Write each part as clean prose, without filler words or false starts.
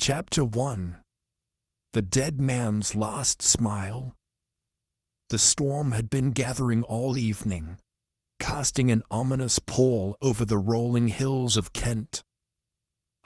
Chapter 1. The Dead Man's Last Smile. The storm had been gathering all evening, casting an ominous pall over the rolling hills of Kent.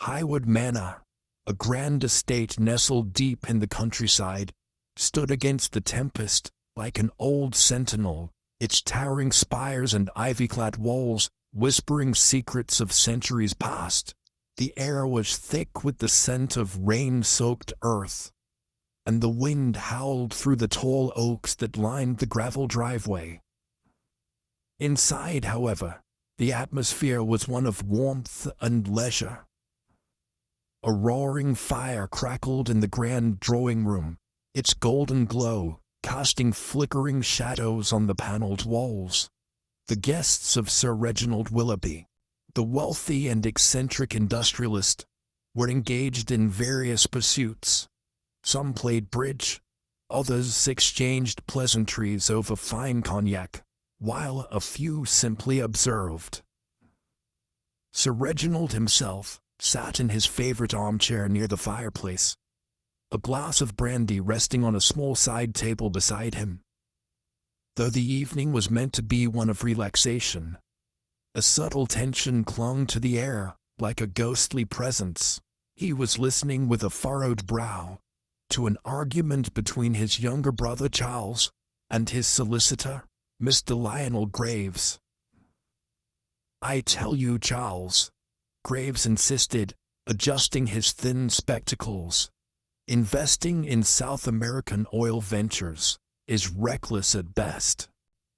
Highwood Manor, a grand estate nestled deep in the countryside, stood against the tempest like an old sentinel, its towering spires and ivy-clad walls whispering secrets of centuries past. The air was thick with the scent of rain-soaked earth, and the wind howled through the tall oaks that lined the gravel driveway. Inside, however, the atmosphere was one of warmth and leisure. A roaring fire crackled in the grand drawing-room, its golden glow casting flickering shadows on the panelled walls. The guests of Sir Reginald Willoughby, the wealthy and eccentric industrialist, were engaged in various pursuits. Some played bridge, others exchanged pleasantries over fine cognac, while a few simply observed. Sir Reginald himself sat in his favourite armchair near the fireplace, a glass of brandy resting on a small side table beside him. Though the evening was meant to be one of relaxation, a subtle tension clung to the air, like a ghostly presence. He was listening with a furrowed brow to an argument between his younger brother Charles and his solicitor, Mr. Lionel Graves. "I tell you, Charles," Graves insisted, adjusting his thin spectacles, "investing in South American oil ventures is reckless at best.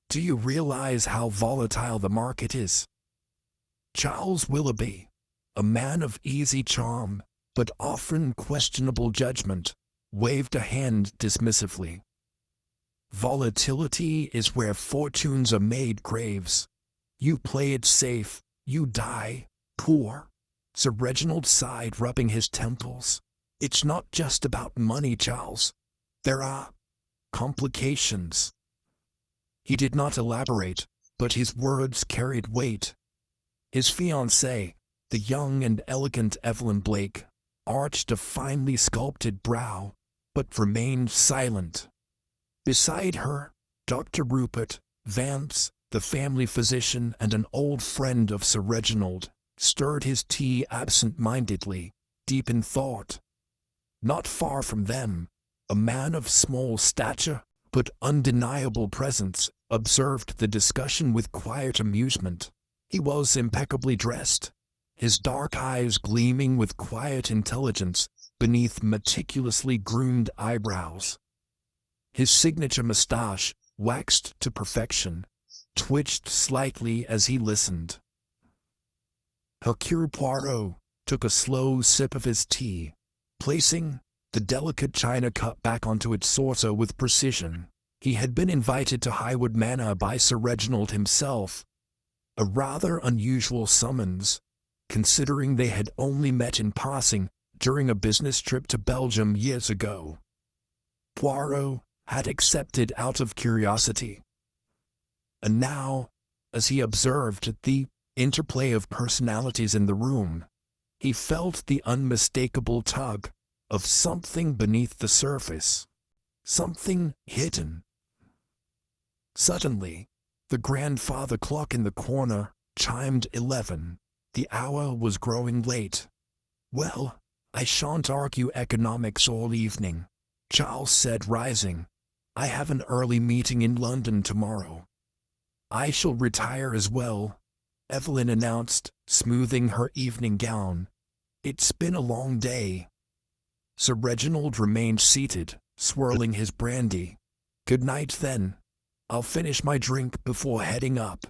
Do you realize how volatile the market is?" Charles Willoughby, a man of easy charm, but often questionable judgment, waved a hand dismissively. "Volatility is where fortunes are made, Graves. You play it safe, you die poor." Sir Reginald sighed, rubbing his temples. "It's not just about money, Charles. There are complications." He did not elaborate, but his words carried weight. His fiancée, the young and elegant Evelyn Blake, arched a finely sculpted brow, but remained silent. Beside her, Dr. Rupert Vance, the family physician and an old friend of Sir Reginald, stirred his tea absent-mindedly, deep in thought. Not far from them, a man of small stature, but undeniable presence, observed the discussion with quiet amusement. He was impeccably dressed, his dark eyes gleaming with quiet intelligence beneath meticulously groomed eyebrows. His signature moustache, waxed to perfection, twitched slightly as he listened. Hercule Poirot took a slow sip of his tea, placing the delicate china cup back onto its saucer with precision. He had been invited to Highwood Manor by Sir Reginald himself, a rather unusual summons, considering they had only met in passing during a business trip to Belgium years ago. Poirot had accepted out of curiosity. And now, as he observed the interplay of personalities in the room, he felt the unmistakable tug of something beneath the surface, something hidden. Suddenly, the grandfather clock in the corner chimed 11. The hour was growing late. "Well, I shan't argue economics all evening," Charles said, rising. "I have an early meeting in London tomorrow." "I shall retire as well," Evelyn announced, smoothing her evening gown. "It's been a long day." Sir Reginald remained seated, swirling his brandy. "Good night, then. I'll finish my drink before heading up."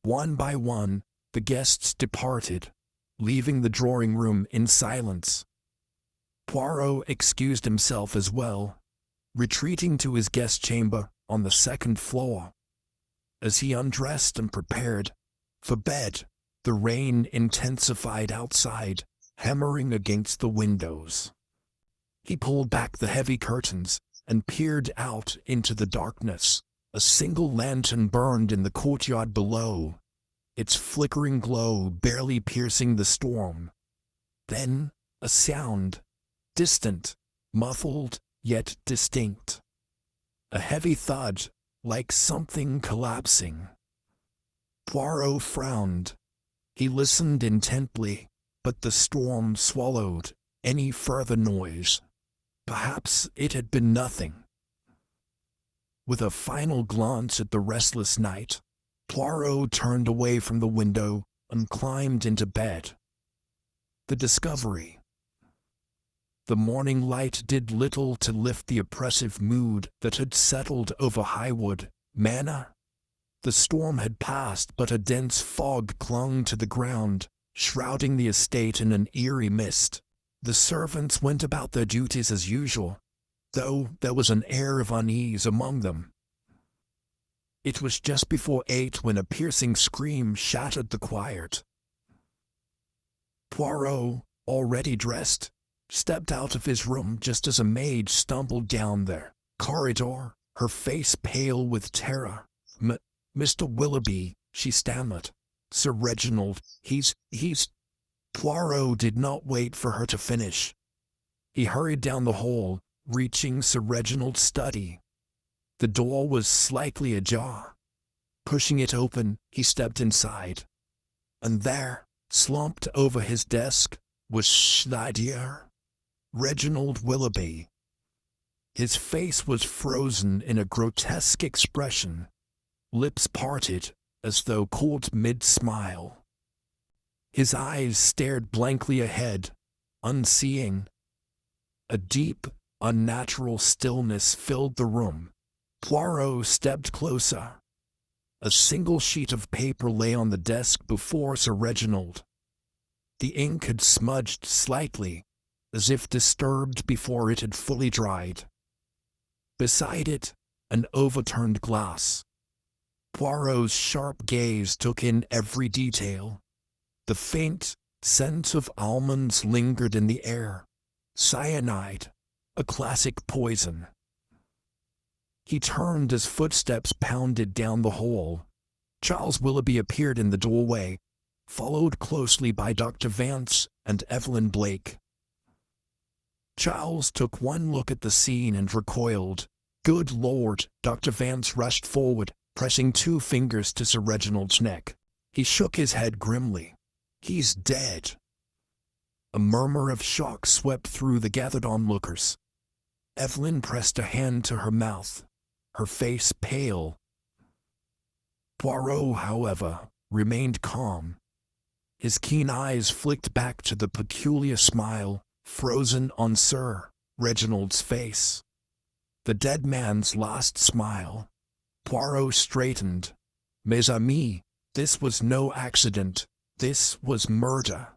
One by one, the guests departed, leaving the drawing-room in silence. Poirot excused himself as well, retreating to his guest chamber on the second floor. As he undressed and prepared for bed, the rain intensified outside, hammering against the windows. He pulled back the heavy curtains and peered out into the darkness. A single lantern burned in the courtyard below, its flickering glow barely piercing the storm. Then a sound, distant, muffled, yet distinct. A heavy thud, like something collapsing. Poirot frowned. He listened intently, but the storm swallowed any further noise. Perhaps it had been nothing. With a final glance at the restless night, Poirot turned away from the window and climbed into bed. The discovery. The morning light did little to lift the oppressive mood that had settled over Highwood Manor. The storm had passed, but a dense fog clung to the ground, shrouding the estate in an eerie mist. The servants went about their duties as usual, though there was an air of unease among them. It was just before 8 when a piercing scream shattered the quiet. Poirot, already dressed, stepped out of his room just as a maid stumbled down the corridor, her face pale with terror. Mr. Willoughby, she stammered. Sir Reginald, he's... Poirot did not wait for her to finish. He hurried down the hall, reaching Sir Reginald's study. The door was slightly ajar. Pushing it open, he stepped inside. And there, slumped over his desk, was Schneider, Reginald Willoughby. His face was frozen in a grotesque expression, lips parted as though caught mid-smile. His eyes stared blankly ahead, unseeing. A deep, unnatural stillness filled the room. Poirot stepped closer. A single sheet of paper lay on the desk before Sir Reginald. The ink had smudged slightly, as if disturbed before it had fully dried. Beside it, an overturned glass. Poirot's sharp gaze took in every detail. The faint scent of almonds lingered in the air. Cyanide, a classic poison. He turned as footsteps pounded down the hall. Charles Willoughby appeared in the doorway, followed closely by Dr. Vance and Evelyn Blake. Charles took one look at the scene and recoiled. "Good Lord!" Dr. Vance rushed forward, pressing 2 fingers to Sir Reginald's neck. He shook his head grimly. "He's dead." A murmur of shock swept through the gathered onlookers. Evelyn pressed a hand to her mouth, her face pale. Poirot, however, remained calm. His keen eyes flicked back to the peculiar smile frozen on Sir Reginald's face. The dead man's last smile. Poirot straightened. "Mes amis, this was no accident. This was murder."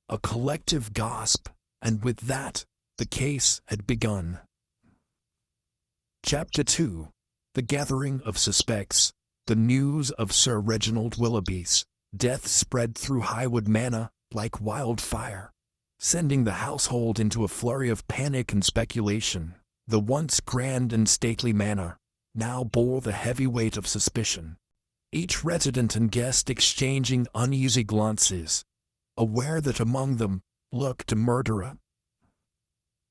A collective gasp, and with that, the case had begun. Chapter 2. The Gathering of Suspects. The news of Sir Reginald Willoughby's death spread through Highwood Manor like wildfire, sending the household into a flurry of panic and speculation. The once grand and stately manor now bore the heavy weight of suspicion. Each resident and guest exchanging uneasy glances, aware that among them lurked a murderer.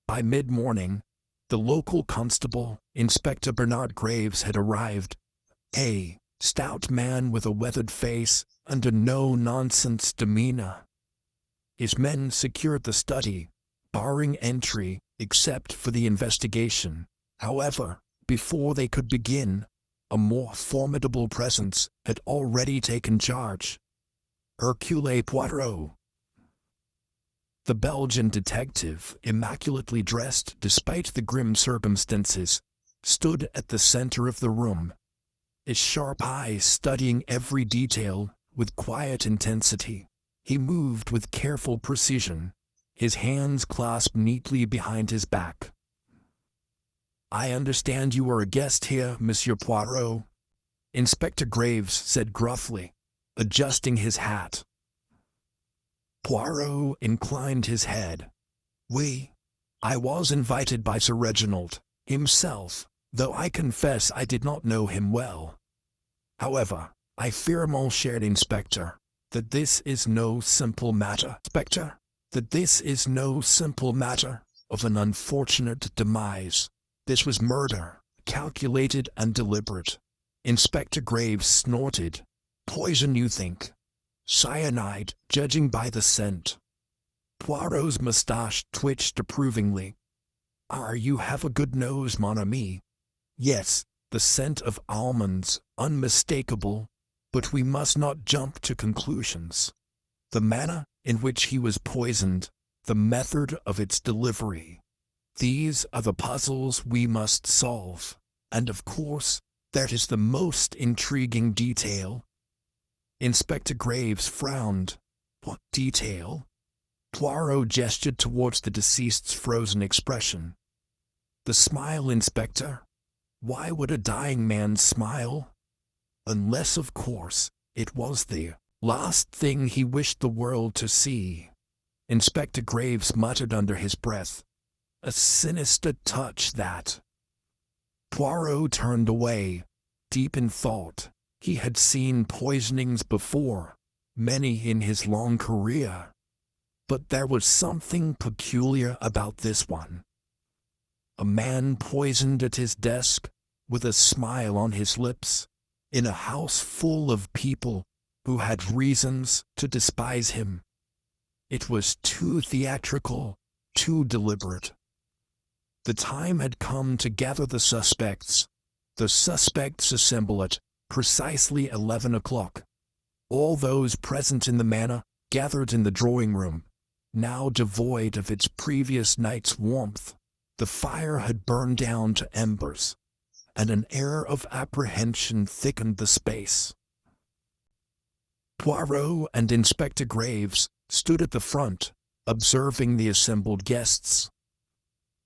By mid-morning, the local constable, Inspector Bernard Graves, had arrived. A stout man with a weathered face and a no-nonsense demeanor. His men secured the study, barring entry except for the investigation. However, before they could begin, a more formidable presence had already taken charge. Hercule Poirot. The Belgian detective, immaculately dressed despite the grim circumstances, stood at the center of the room, his sharp eyes studying every detail with quiet intensity. He moved with careful precision, his hands clasped neatly behind his back. "I understand you are a guest here, Monsieur Poirot," Inspector Graves said gruffly, adjusting his hat. Poirot inclined his head. I was invited by Sir Reginald himself, though I confess I did not know him well. However, I fear, mon cher Inspector, that this is no simple matter. That this is no simple matter. of an unfortunate demise. This was murder, calculated and deliberate. Inspector Graves snorted. Poison, you think? Cyanide, judging by the scent. Poirot's moustache twitched approvingly. You have a good nose, mon ami. Yes, the scent of almonds, unmistakable, but we must not jump to conclusions. The manner in which he was poisoned, the method of its delivery. These are the puzzles we must solve, and of course, that is the most intriguing detail. Inspector Graves frowned. What detail? Poirot gestured towards the deceased's frozen expression. The smile, Inspector. Why would a dying man smile? Unless, of course, it was the last thing he wished the world to see. Inspector Graves muttered under his breath. A sinister touch, that. Poirot turned away, deep in thought. He had seen poisonings before, many in his long career. But there was something peculiar about this one. A man poisoned at his desk, with a smile on his lips, in a house full of people who had reasons to despise him. It was too theatrical, too deliberate. The time had come to gather the suspects. The suspects assemble at precisely 11 o'clock. All those present in the manor gathered in the drawing room, now devoid of its previous night's warmth. The fire had burned down to embers, and an air of apprehension thickened the space. Poirot and Inspector Graves stood at the front, observing the assembled guests.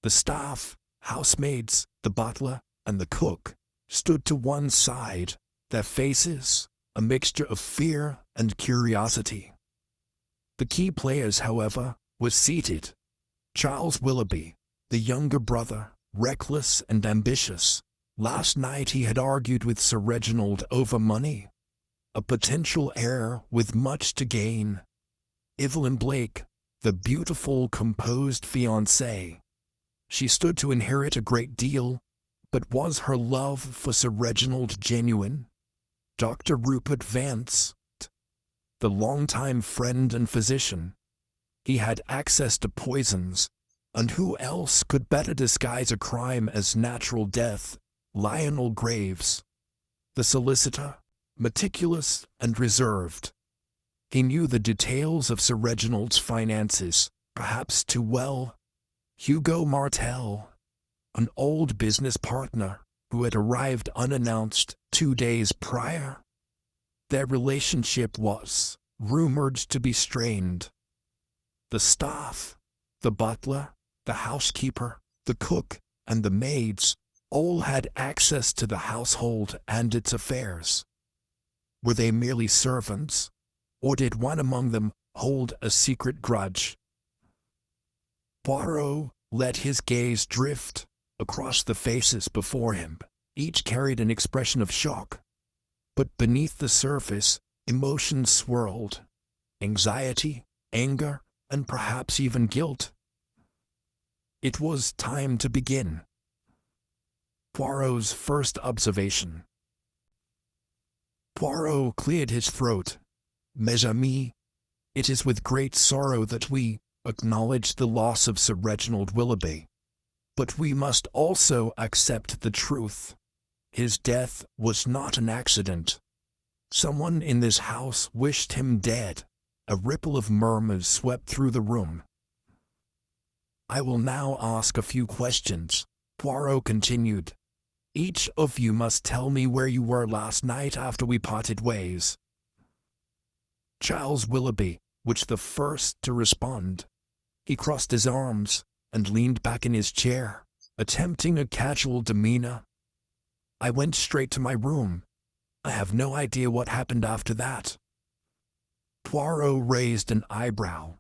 The staff, housemaids, the butler, and the cook stood to one side, their faces a mixture of fear and curiosity. The key players, however, were seated. Charles Willoughby, the younger brother, reckless and ambitious. Last night he had argued with Sir Reginald over money. A potential heir with much to gain. Evelyn Blake, the beautiful, composed fiancée. She stood to inherit a great deal, but was her love for Sir Reginald genuine? Dr. Rupert Vance, the longtime friend and physician. He had access to poisons, and who else could better disguise a crime as natural death? Lionel Graves, the solicitor, meticulous and reserved. He knew the details of Sir Reginald's finances, perhaps too well. Hugo Martel, an old business partner who had arrived unannounced 2 days prior. Their relationship was rumored to be strained. The staff, the butler, the housekeeper, the cook, and the maids all had access to the household and its affairs. Were they merely servants, or did one among them hold a secret grudge? Poirot let his gaze drift across the faces before him. Each carried an expression of shock. But beneath the surface, emotions swirled. Anxiety, anger, and perhaps even guilt. It was time to begin. Poirot's first observation. Poirot cleared his throat. Mes amis, it is with great sorrow that we acknowledge the loss of Sir Reginald Willoughby. But we must also accept the truth. His death was not an accident. Someone in this house wished him dead. A ripple of murmurs swept through the room. I will now ask a few questions, Poirot continued. Each of you must tell me where you were last night after we parted ways. Charles Willoughby was the first to respond. He crossed his arms and leaned back in his chair, attempting a casual demeanor. I went straight to my room. I have no idea what happened after that. Poirot raised an eyebrow.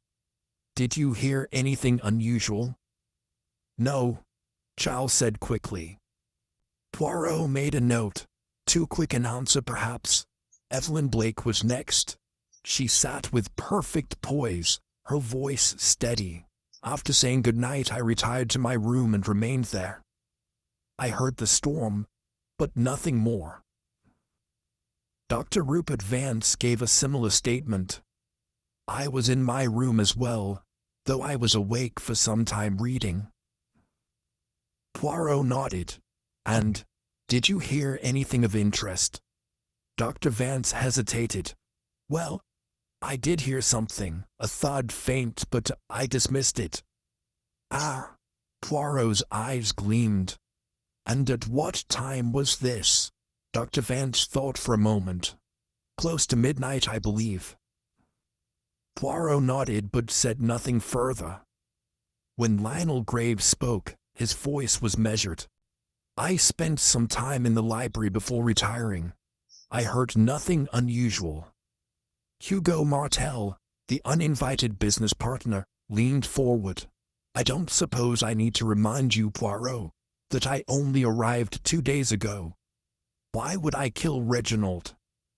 Did you hear anything unusual? No, Charles said quickly. Poirot made a note. Too quick an answer, perhaps. Evelyn Blake was next. She sat with perfect poise, her voice steady. After saying good night, I retired to my room and remained there. I heard the storm, but nothing more. Dr. Rupert Vance gave a similar statement. I was in my room as well, though I was awake for some time reading. Poirot nodded. And, did you hear anything of interest? Dr. Vance hesitated. Well, I did hear something, a thud, faint, but I dismissed it. Ah, Poirot's eyes gleamed. And at what time was this? Dr. Vance thought for a moment. Close to midnight, I believe. Poirot nodded but said nothing further. When Lionel Graves spoke, his voice was measured. I spent some time in the library before retiring. I heard nothing unusual. Hugo Martel, the uninvited business partner, leaned forward. I don't suppose I need to remind you, Poirot, that I only arrived 2 days ago. Why would I kill Reginald?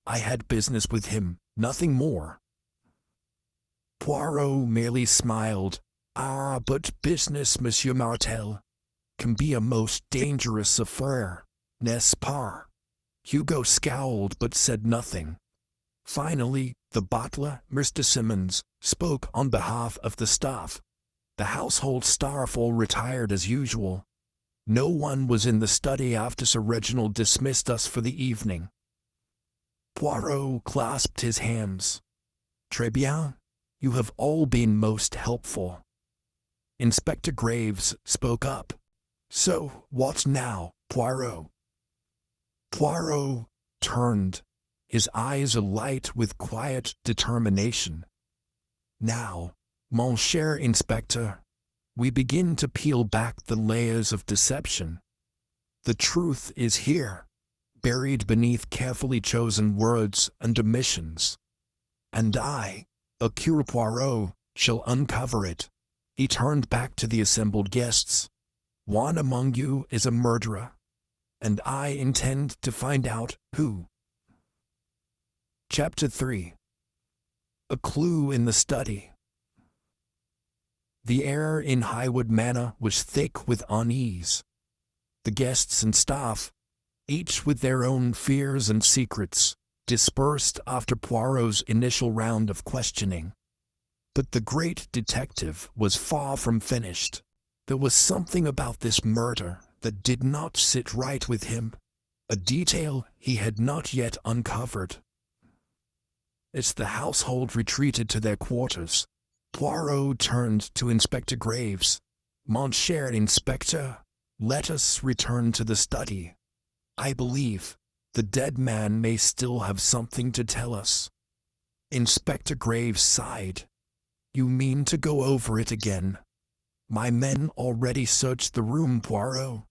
I had business with him, nothing more. Poirot merely smiled. Ah, but business, Monsieur Martel, can be a most dangerous affair, n'est-ce pas? Hugo scowled but said nothing. Finally, the butler, Mr. Simmons, spoke on behalf of the staff. The household staff all retired as usual. No one was in the study after Sir Reginald dismissed us for the evening. Poirot clasped his hands. Très bien. You have all been most helpful. Inspector Graves spoke up. So, what now, Poirot? Poirot turned, his eyes alight with quiet determination. Now, mon cher inspector, we begin to peel back the layers of deception. The truth is here, buried beneath carefully chosen words and omissions. And I, Hercule Poirot, shall uncover it. He turned back to the assembled guests. One among you is a murderer, and I intend to find out who. Chapter 3. A Clue in the Study. The air in Highwood Manor was thick with unease. The guests and staff, each with their own fears and secrets, dispersed after Poirot's initial round of questioning. But the great detective was far from finished. There was something about this murder that did not sit right with him, a detail he had not yet uncovered. As the household retreated to their quarters, Poirot turned to Inspector Graves. Mon cher Inspector, let us return to the study. I believe the dead man may still have something to tell us. Inspector Graves sighed. You mean to go over it again? My men already searched the room, Poirot.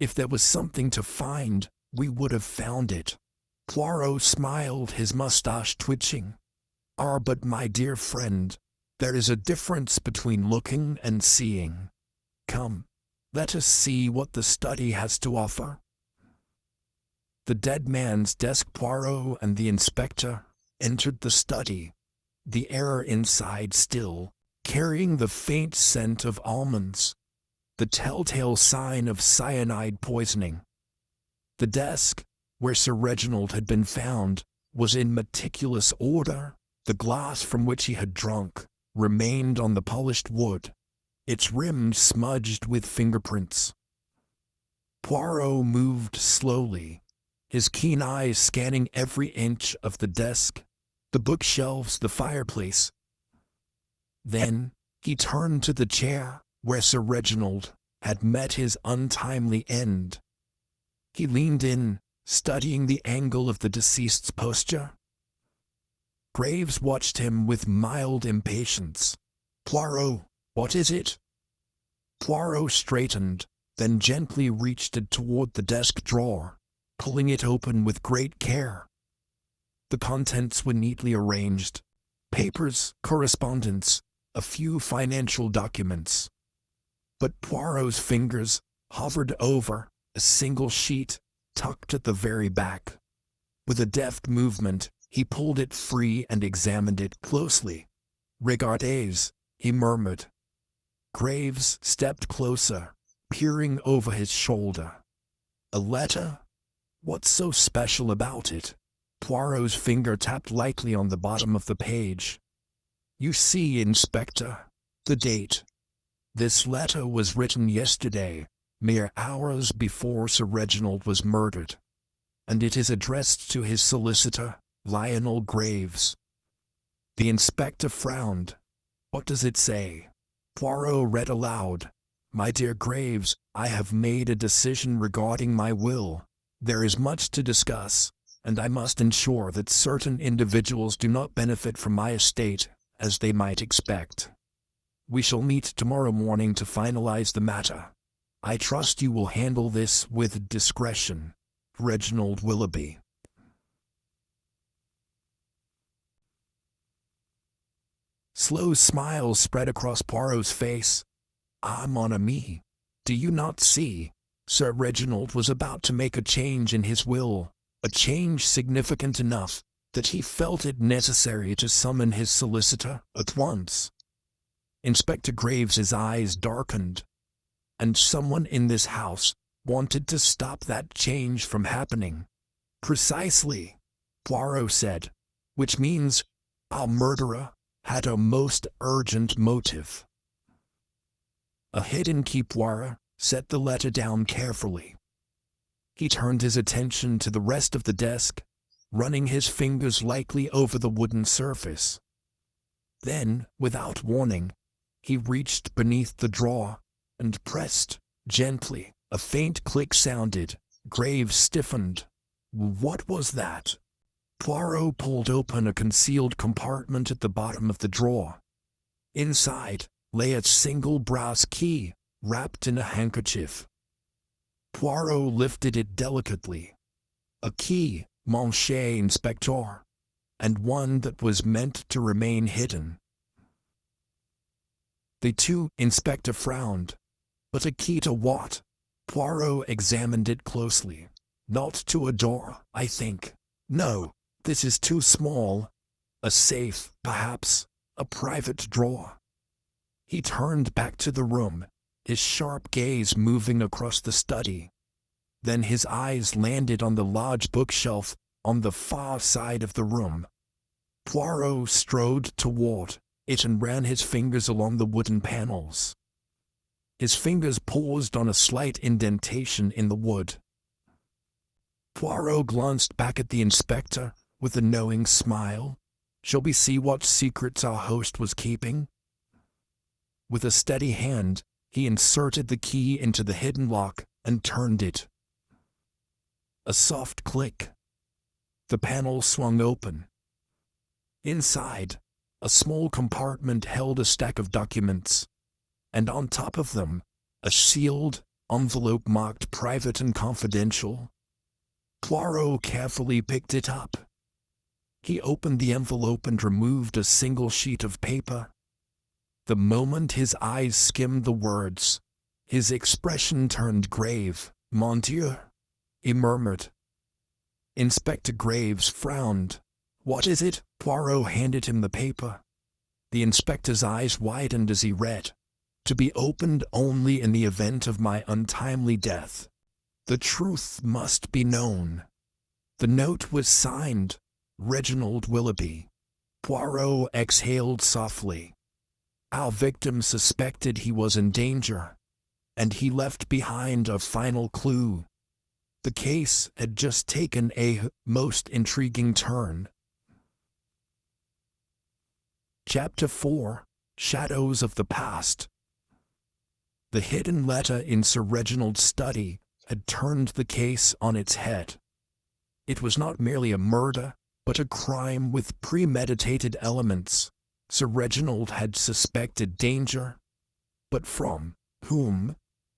If there was something to find, we would have found it. Poirot smiled, his mustache twitching. Ah, but my dear friend, there is a difference between looking and seeing. Come, let us see what the study has to offer. The dead man's desk. Poirot and the inspector entered the study, the air inside still, carrying the faint scent of almonds, the telltale sign of cyanide poisoning. The desk, where Sir Reginald had been found, was in meticulous order. The glass from which he had drunk remained on the polished wood, its rim smudged with fingerprints. Poirot moved slowly, his keen eyes scanning every inch of the desk, the bookshelves, the fireplace. Then he turned to the chair where Sir Reginald had met his untimely end. He leaned in, studying the angle of the deceased's posture. Graves watched him with mild impatience. Poirot, what is it? Poirot straightened, then gently reached it toward the desk drawer, pulling it open with great care. The contents were neatly arranged. Papers, correspondence, a few financial documents. But Poirot's fingers hovered over a single sheet tucked at the very back. With a deft movement, he pulled it free and examined it closely. Regardez, he murmured. Graves stepped closer, peering over his shoulder. A letter? What's so special about it? Poirot's finger tapped lightly on the bottom of the page. You see, Inspector, the date. This letter was written yesterday, mere hours before Sir Reginald was murdered, and it is addressed to his solicitor, Lionel Graves. The inspector frowned. What does it say? Poirot read aloud. My dear Graves, I have made a decision regarding my will. There is much to discuss, and I must ensure that certain individuals do not benefit from my estate, as they might expect. We shall meet tomorrow morning to finalize the matter. I trust you will handle this with discretion. Reginald Willoughby. Slow smile spread across Poirot's face. Ah, mon ami, do you not see? Sir Reginald was about to make a change in his will, a change significant enough that he felt it necessary to summon his solicitor at once. Inspector Graves's eyes darkened. And someone in this house wanted to stop that change from happening. Precisely, Poirot said, which means our murderer had a most urgent motive. A hidden key. Poirot set the letter down carefully. He turned his attention to the rest of the desk, running his fingers lightly over the wooden surface. Then, without warning, he reached beneath the drawer and pressed gently. A faint click sounded. Graves stiffened. What was that? Poirot pulled open a concealed compartment at the bottom of the drawer. Inside lay a single brass key, wrapped in a handkerchief. Poirot lifted it delicately. A key, mon cher inspecteur, and one that was meant to remain hidden. The two inspector frowned. But a key to what? Poirot examined it closely. Not to a door, I think. No, this is too small. A safe, perhaps. A private drawer. He turned back to the room, his sharp gaze moving across the study. Then his eyes landed on the large bookshelf on the far side of the room. Poirot strode toward it and ran his fingers along the wooden panels. His fingers paused on a slight indentation in the wood. Poirot glanced back at the inspector with a knowing smile. Shall we see what secrets our host was keeping? With a steady hand, he inserted the key into the hidden lock and turned it. A soft click. The panel swung open. Inside, a small compartment held a stack of documents, and on top of them, a sealed envelope marked private and confidential. Poirot carefully picked it up. He opened the envelope and removed a single sheet of paper. The moment his eyes skimmed the words, his expression turned grave. Mon Dieu, he murmured. Inspector Graves frowned. What is it? Poirot handed him the paper. The inspector's eyes widened as he read. To be opened only in the event of my untimely death. The truth must be known. The note was signed, Reginald Willoughby. Poirot exhaled softly. Our victim suspected he was in danger, and he left behind a final clue. The case had just taken a most intriguing turn. Chapter 4: Shadows of the Past. The hidden letter in Sir Reginald's study had turned the case on its head. It was not merely a murder, but a crime with premeditated elements. Sir Reginald had suspected danger. But from whom?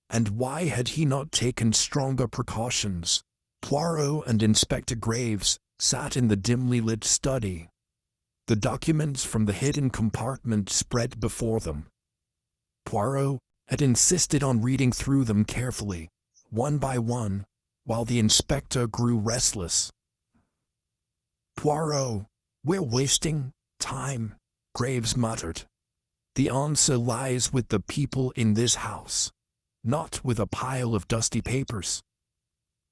And why had he not taken stronger precautions? Poirot and Inspector Graves sat in the dimly lit study. The documents from the hidden compartment spread before them. Poirot had insisted on reading through them carefully, one by one, while the inspector grew restless. Poirot, we're wasting time, Graves muttered. The answer lies with the people in this house, not with a pile of dusty papers.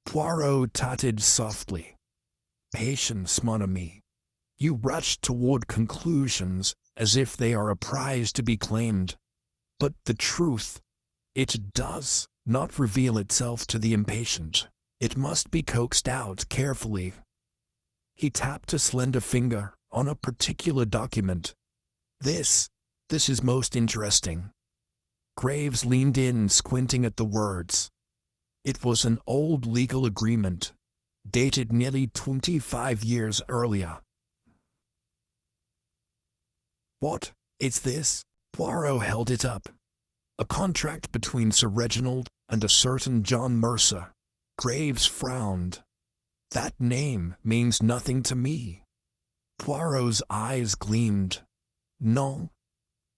Poirot tutted softly. Patience, mon ami. You rush toward conclusions as if they are a prize to be claimed. But the truth, it does not reveal itself to the impatient. It must be coaxed out carefully. He tapped a slender finger on a particular document. This is most interesting. Graves leaned in, squinting at the words. It was an old legal agreement, dated nearly 25 years earlier. What is this? Poirot held it up. A contract between Sir Reginald and a certain John Mercer. Graves frowned. That name means nothing to me. Poirot's eyes gleamed. No?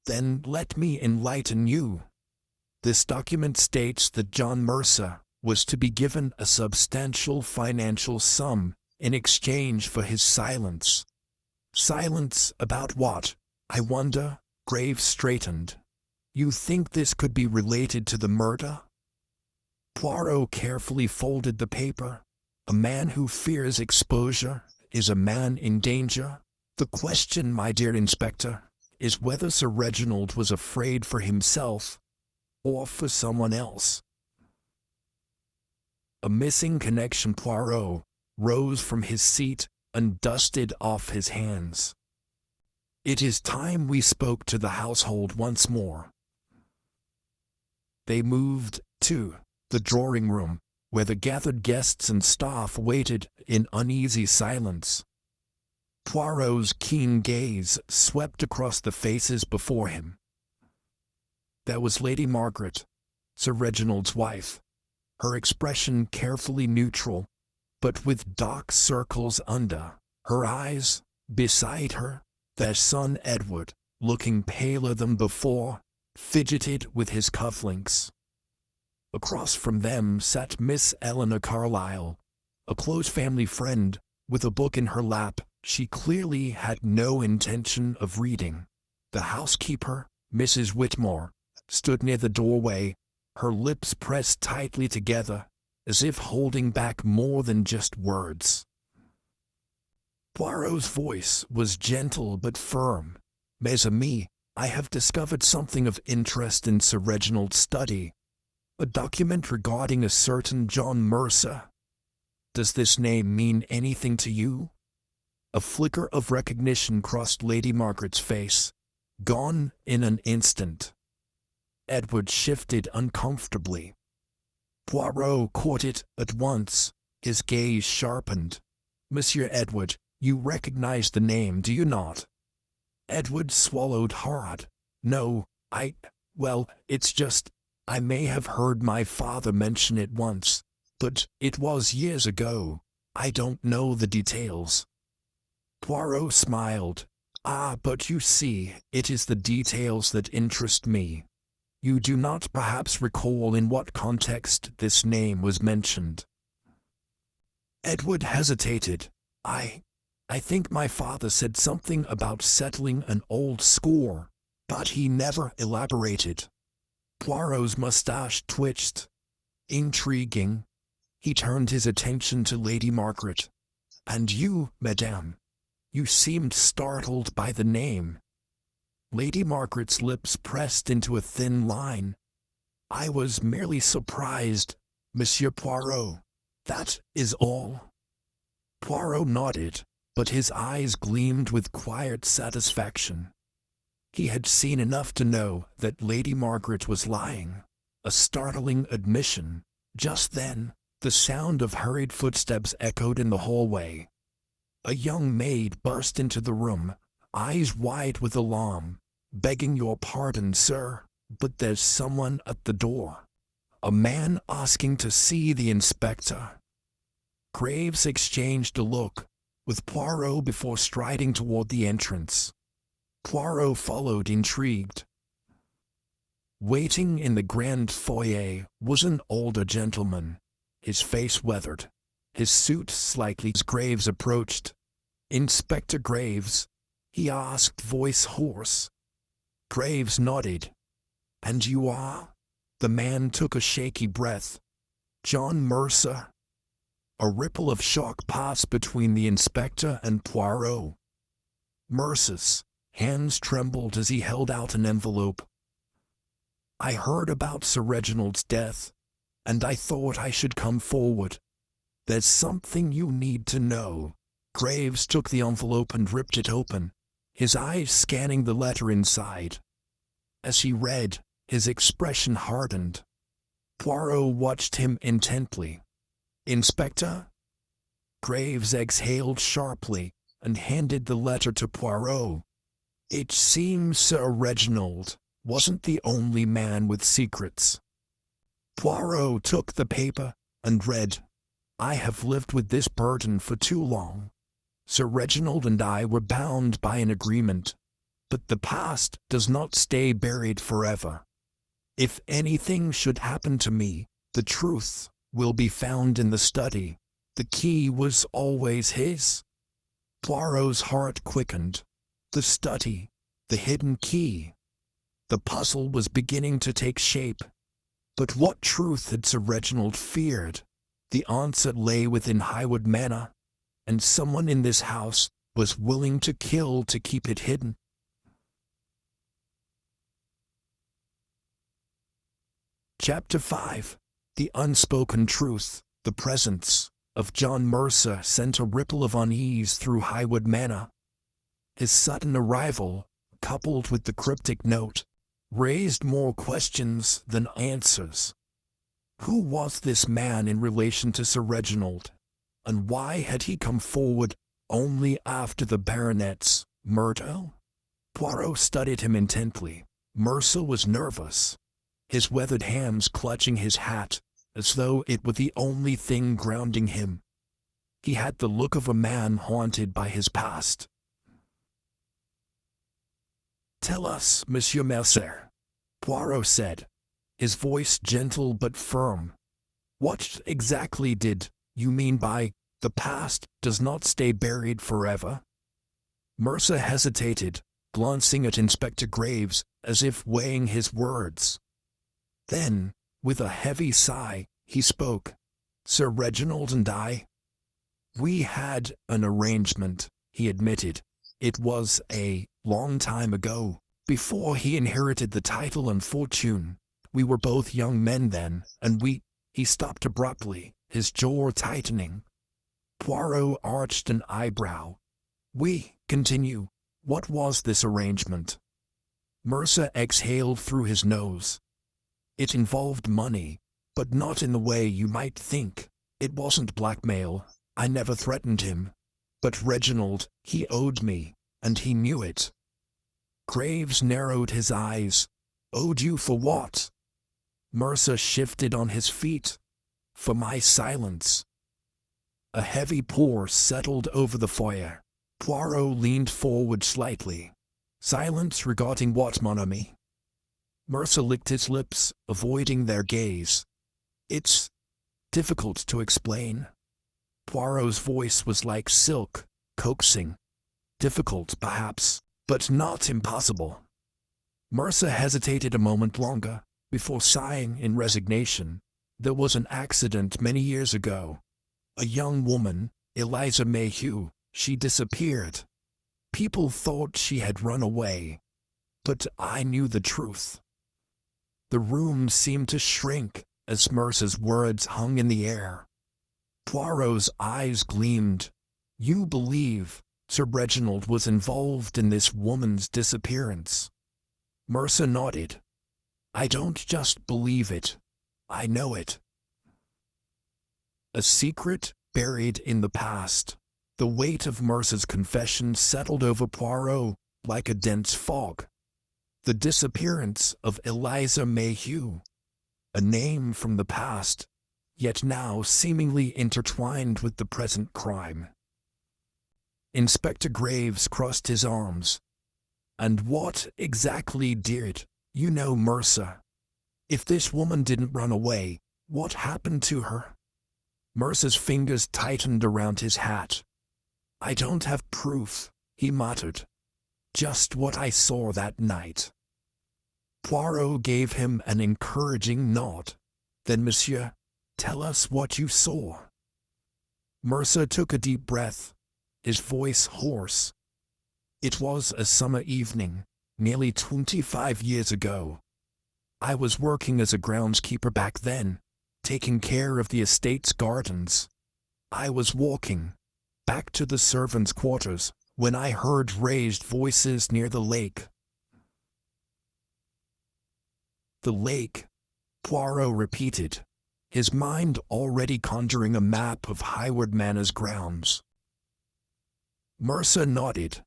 Then let me enlighten you. This document states that John Mercer was to be given a substantial financial sum in exchange for his silence. Silence about what, I wonder? Graves straightened. You think this could be related to the murder? Poirot carefully folded the paper. A man who fears exposure is a man in danger. The question, my dear Inspector, is whether Sir Reginald was afraid for himself or for someone else. A missing connection. Poirot rose from his seat and dusted off his hands. It is time we spoke to the household once more. They moved to the drawing room, where the gathered guests and staff waited in uneasy silence. Poirot's keen gaze swept across the faces before him. There was Lady Margaret, Sir Reginald's wife, her expression carefully neutral, but with dark circles under her eyes. Beside her, their son Edward, looking paler than before, fidgeted with his cufflinks. Across from them sat Miss Eleanor Carlyle, a close family friend, with a book in her lap she clearly had no intention of reading. The housekeeper, Mrs. Whitmore, stood near the doorway, her lips pressed tightly together, as if holding back more than just words. Poirot's voice was gentle but firm. Mes amis, I have discovered something of interest in Sir Reginald's study. A document regarding a certain John Mercer. Does this name mean anything to you? A flicker of recognition crossed Lady Margaret's face, gone in an instant. Edward shifted uncomfortably. Poirot caught it at once, his gaze sharpened. Monsieur Edward, you recognize the name, do you not? Edward swallowed hard. No, well, it's just, I may have heard my father mention it once, but it was years ago. I don't know the details. Poirot smiled. Ah, but you see, it is the details that interest me. You do not perhaps recall in what context this name was mentioned. Edward hesitated. I think my father said something about settling an old score, but he never elaborated. Poirot's mustache twitched. Intriguing. He turned his attention to Lady Margaret. And you, madame? You seemed startled by the name. Lady Margaret's lips pressed into a thin line. I was merely surprised, Monsieur Poirot. That is all. Poirot nodded, but his eyes gleamed with quiet satisfaction. He had seen enough to know that Lady Margaret was lying. A startling admission. Just then, the sound of hurried footsteps echoed in the hallway. A young maid burst into the room, eyes wide with alarm. Begging your pardon, sir, but there's someone at the door. A man asking to see the inspector. Graves exchanged a look with Poirot before striding toward the entrance. Poirot followed, intrigued. Waiting in the grand foyer was an older gentleman, his face weathered, his suit slightly as Graves approached. Inspector Graves, he asked, voice hoarse. Graves nodded. And you are? The man took a shaky breath. John Mercer? A ripple of shock passed between the inspector and Poirot. Mercer's hands trembled as he held out an envelope. I heard about Sir Reginald's death, and I thought I should come forward. There's something you need to know. Graves took the envelope and ripped it open, his eyes scanning the letter inside. As he read, his expression hardened. Poirot watched him intently. Inspector? Graves exhaled sharply and handed the letter to Poirot. It seems Sir Reginald wasn't the only man with secrets. Poirot took the paper and read, I have lived with this burden for too long. Sir Reginald and I were bound by an agreement, but the past does not stay buried forever. If anything should happen to me, the truth will be found in the study. The key was always his. Poirot's heart quickened. The study, the hidden key. The puzzle was beginning to take shape. But what truth had Sir Reginald feared? The answer lay within Highwood Manor, and someone in this house was willing to kill to keep it hidden. Chapter 5. The Unspoken Truth. The presence of John Mercer sent a ripple of unease through Highwood Manor. His sudden arrival, coupled with the cryptic note, raised more questions than answers. Who was this man in relation to Sir Reginald? And why had he come forward only after the baronet's murder? Poirot studied him intently. Mercer was nervous, his weathered hands clutching his hat, as though it were the only thing grounding him. He had the look of a man haunted by his past. Tell us, Monsieur Mercer, Poirot said, his voice gentle but firm. What exactly did you mean by the past does not stay buried forever? Mercer hesitated, glancing at Inspector Graves as if weighing his words. Then, with a heavy sigh, he spoke. Sir Reginald and I, we had an arrangement, he admitted. It was a long time ago, before he inherited the title and fortune. We were both young men then, and he stopped abruptly, his jaw tightening. Poirot arched an eyebrow. Continue. What was this arrangement? Mercer exhaled through his nose. It involved money, but not in the way you might think. It wasn't blackmail. I never threatened him. But Reginald, he owed me, and he knew it. Graves narrowed his eyes. Owed you for what? Mercer shifted on his feet. For my silence. A heavy pour settled over the foyer. Poirot leaned forward slightly. Silence regarding what, mon ami? Mercer licked his lips, avoiding their gaze. It's difficult to explain. Poirot's voice was like silk, coaxing. Difficult, perhaps, but not impossible. Mercer hesitated a moment longer, before sighing in resignation. There was an accident many years ago. A young woman, Eliza Mayhew, she disappeared. People thought she had run away. But I knew the truth. The room seemed to shrink as Mercer's words hung in the air. Poirot's eyes gleamed. You believe Sir Reginald was involved in this woman's disappearance? Mercer nodded. I don't just believe it. I know it. A secret buried in the past. The weight of Mercer's confession settled over Poirot like a dense fog. The disappearance of Eliza Mayhew. A name from the past, yet now seemingly intertwined with the present crime. Inspector Graves crossed his arms. And what exactly did you know, Mercer? If this woman didn't run away, what happened to her? Mercer's fingers tightened around his hat. I don't have proof, he muttered. Just what I saw that night. Poirot gave him an encouraging nod. Then, monsieur, tell us what you saw. Mercer took a deep breath, his voice hoarse. It was a summer evening, nearly 25 years ago. I was working as a groundskeeper back then, taking care of the estate's gardens. I was walking back to the servants' quarters when I heard raised voices near the lake. The lake, Poirot repeated, his mind already conjuring a map of Highward Manor's grounds. Mercer nodded.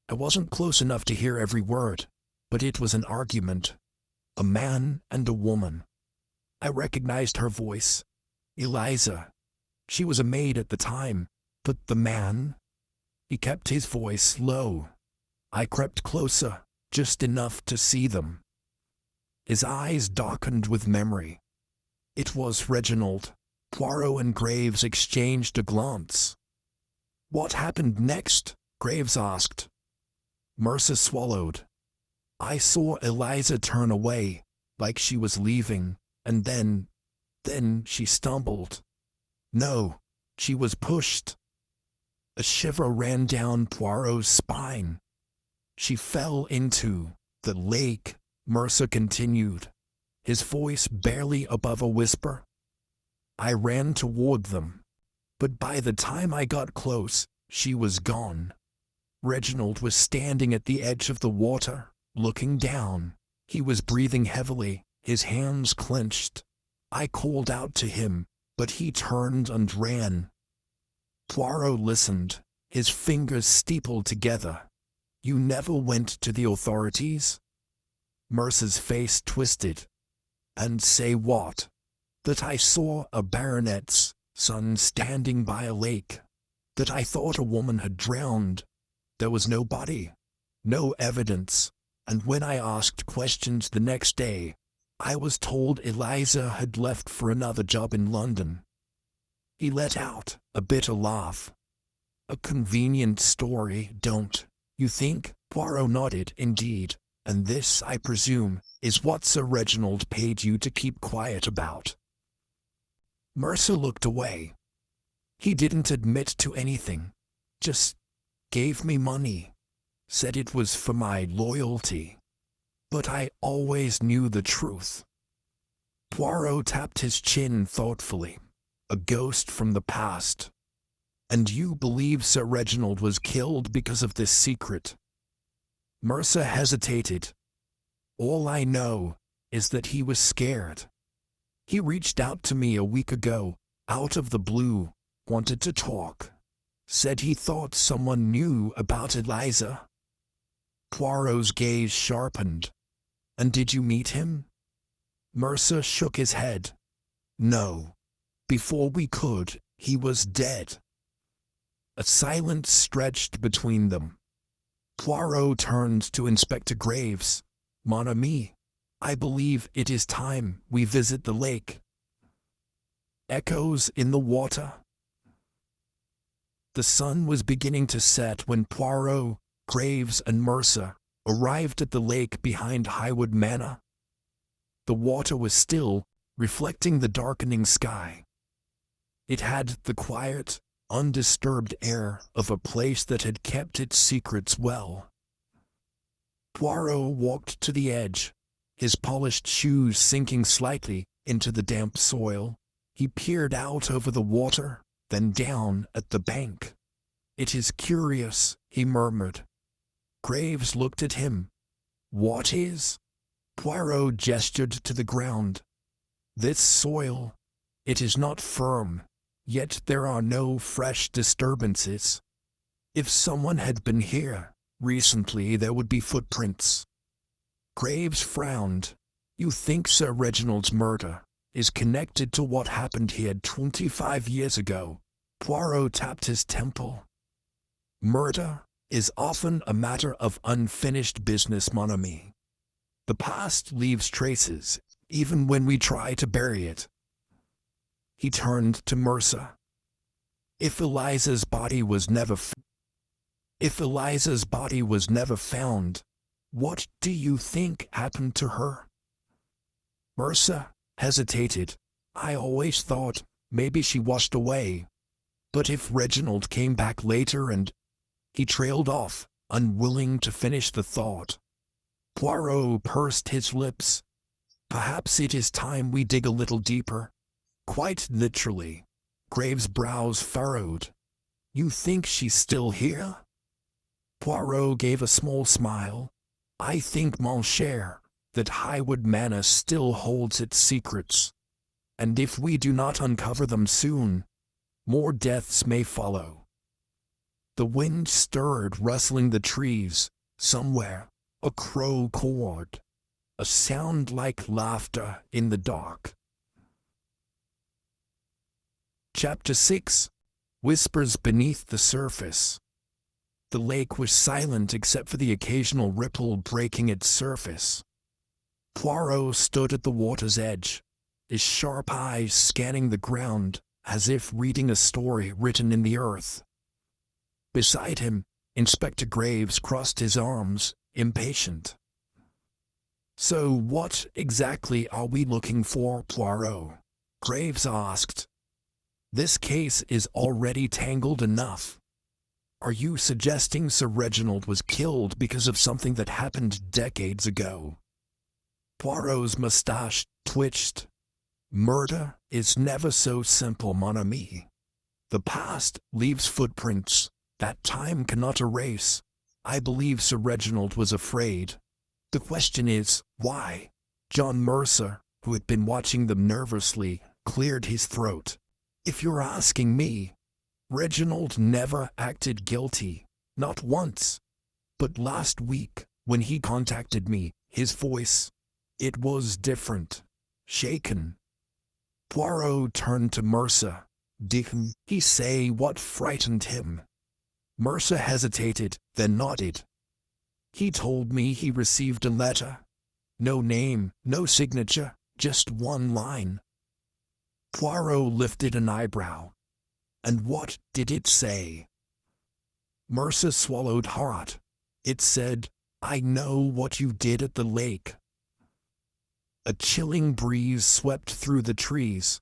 I wasn't close enough to hear every word, but it was an argument. A man and a woman. I recognized her voice. Eliza. She was a maid at the time, but the man? He kept his voice low. I crept closer, just enough to see them. His eyes darkened with memory. It was Reginald. Poirot and Graves exchanged a glance. What happened next? Graves asked. Mercer swallowed. I saw Eliza turn away, like she was leaving, and then she stumbled. No, she was pushed. A shiver ran down Poirot's spine. She fell into the lake, Mercer continued, his voice barely above a whisper. I ran toward them, but by the time I got close, she was gone. Reginald was standing at the edge of the water, looking down. He was breathing heavily, his hands clenched. I called out to him, but he turned and ran. Poirot listened, his fingers steepled together. You never went to the authorities? Mercer's face twisted. And say what? That I saw a baronet's son standing by a lake. That I thought a woman had drowned. There was no body, no evidence, and when I asked questions the next day, I was told Eliza had left for another job in London. He let out a bitter laugh. A convenient story, don't you think? Poirot nodded. Indeed, and this, I presume, is what Sir Reginald paid you to keep quiet about. Mercer looked away. He didn't admit to anything, just gave me money, said it was for my loyalty. But I always knew the truth. Poirot tapped his chin thoughtfully. A ghost from the past. And you believe Sir Reginald was killed because of this secret? Mercer hesitated. All I know is that he was scared. He reached out to me a week ago, out of the blue, wanted to talk. Said he thought someone knew about Eliza. Poirot's gaze sharpened. And did you meet him? Mercer shook his head. No. Before we could, he was dead. A silence stretched between them. Poirot turned to Inspector Graves. Mon ami, I believe it is time we visit the lake. Echoes in the water. The sun was beginning to set when Poirot, Graves, and Mercer arrived at the lake behind Highwood Manor. The water was still, reflecting the darkening sky. It had the quiet, undisturbed air of a place that had kept its secrets well. Poirot walked to the edge, his polished shoes sinking slightly into the damp soil. He peered out over the water, then down at the bank. It is curious, he murmured. Graves looked at him. What is? Poirot gestured to the ground. This soil. It is not firm, yet there are no fresh disturbances. If someone had been here recently, there would be footprints. Graves frowned. You think Sir Reginald's murder is connected to what happened here 25 years ago? Poirot tapped his temple. Murder is often a matter of unfinished business, mon ami. The past leaves traces, even when we try to bury it. He turned to Mercer. If Eliza's body was never found, what do you think happened to her? Mercer hesitated. I always thought maybe she washed away. But if Reginald came back later and... He trailed off, unwilling to finish the thought. Poirot pursed his lips. Perhaps it is time we dig a little deeper. Quite literally. Graves' brows furrowed. You think she's still here? Poirot gave a small smile. I think, mon cher, that Highwood Manor still holds its secrets. And if we do not uncover them soon, more deaths may follow. The wind stirred, rustling the trees. Somewhere, a crow cawed. A sound like laughter in the dark. Chapter 6. Whispers beneath the surface. The lake was silent except for the occasional ripple breaking its surface. Poirot stood at the water's edge, his sharp eyes scanning the ground as if reading a story written in the earth. Beside him, Inspector Graves crossed his arms, impatient. So what exactly are we looking for, Poirot? Graves asked. This case is already tangled enough. Are you suggesting Sir Reginald was killed because of something that happened decades ago? Poirot's moustache twitched. Murder is never so simple, mon ami. The past leaves footprints that time cannot erase. I believe Sir Reginald was afraid. The question is, why? John Mercer, who had been watching them nervously, cleared his throat. If you're asking me, Reginald never acted guilty, not once. But last week, when he contacted me, his voice, it was different, shaken. Poirot turned to Mercer. Didn't he say what frightened him? Mercer hesitated, then nodded. He told me he received a letter. No name, no signature, just one line. Poirot lifted an eyebrow. And what did it say? Mercer swallowed hard. It said, I know what you did at the lake. A chilling breeze swept through the trees.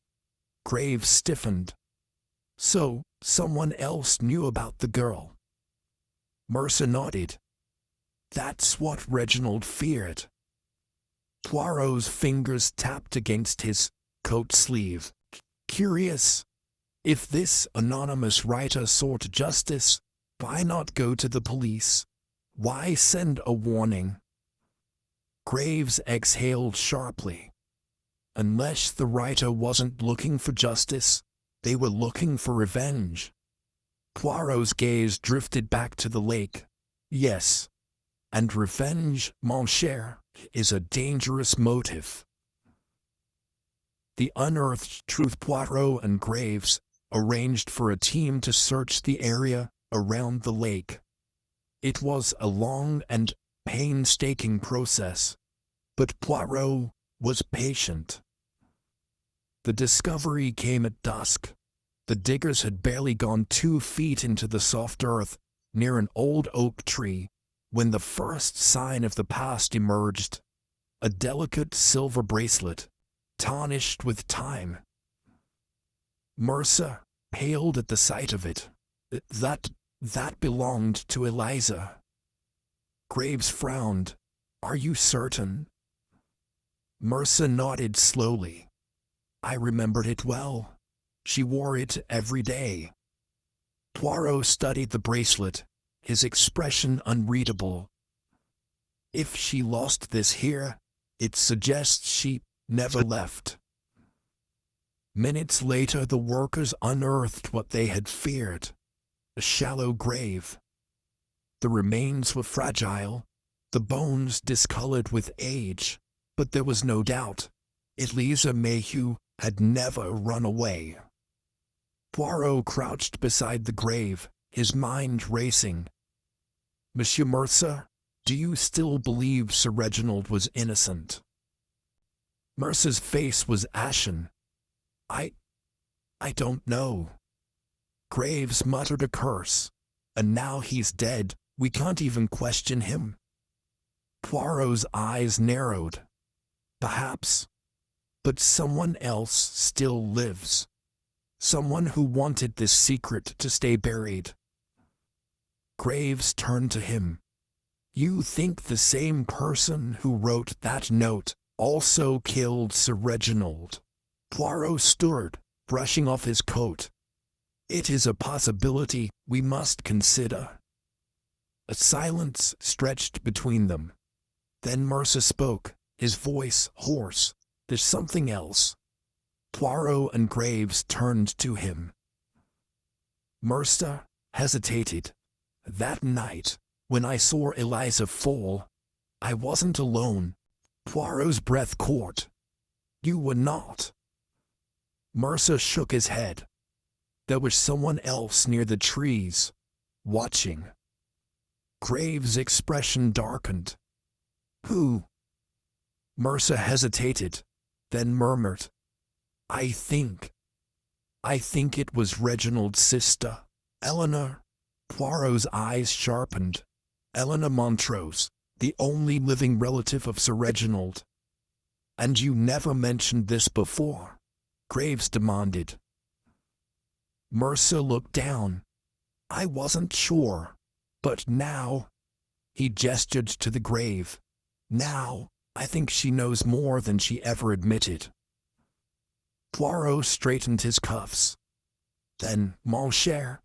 Graves stiffened. So, someone else knew about the girl. Mercer nodded. That's what Reginald feared. Poirot's fingers tapped against his coat sleeve. Curious. If this anonymous writer sought justice, why not go to the police? Why send a warning? Graves exhaled sharply. Unless the writer wasn't looking for justice, they were looking for revenge. Poirot's gaze drifted back to the lake. Yes. And revenge, mon cher, is a dangerous motive. The unearthed truth. Poirot and Graves arranged for a team to search the area around the lake. It was a long and painstaking process, but Poirot was patient. The discovery came at dusk. The diggers had barely gone 2 feet into the soft earth near an old oak tree when the first sign of the past emerged. A delicate silver bracelet, tarnished with time. Mercer paled at the sight of it. That belonged to Eliza. Graves frowned. Are you certain? Mercer nodded slowly. I remembered it well. She wore it every day. Poirot studied the bracelet, his expression unreadable. If she lost this here, it suggests she never left. Minutes later, the workers unearthed what they had feared. A shallow grave. The remains were fragile, the bones discolored with age, but there was no doubt. Eliza Mayhew had never run away. Poirot crouched beside the grave, his mind racing. Monsieur Mercer, do you still believe Sir Reginald was innocent? Mercer's face was ashen. I don't know. Graves muttered a curse. And now he's dead, we can't even question him. Poirot's eyes narrowed. Perhaps. But someone else still lives. Someone who wanted this secret to stay buried. Graves turned to him. You think the same person who wrote that note also killed Sir Reginald? Poirot stirred, brushing off his coat. It is a possibility we must consider. A silence stretched between them. Then Mercer spoke, his voice hoarse. There's something else. Poirot and Graves turned to him. Mercer hesitated. That night, when I saw Eliza fall, I wasn't alone. Poirot's breath caught. You were not. Mercer shook his head. There was someone else near the trees, watching. Graves' expression darkened. Who? Mercer hesitated, then murmured, I think it was Reginald's sister, Eleanor. Poirot's eyes sharpened. Eleanor Montrose, the only living relative of Sir Reginald. And you never mentioned this before? Graves demanded. Mercer looked down. I wasn't sure, but now, he gestured to the grave. Now, I think she knows more than she ever admitted. Poirot straightened his cuffs. Then, mon cher,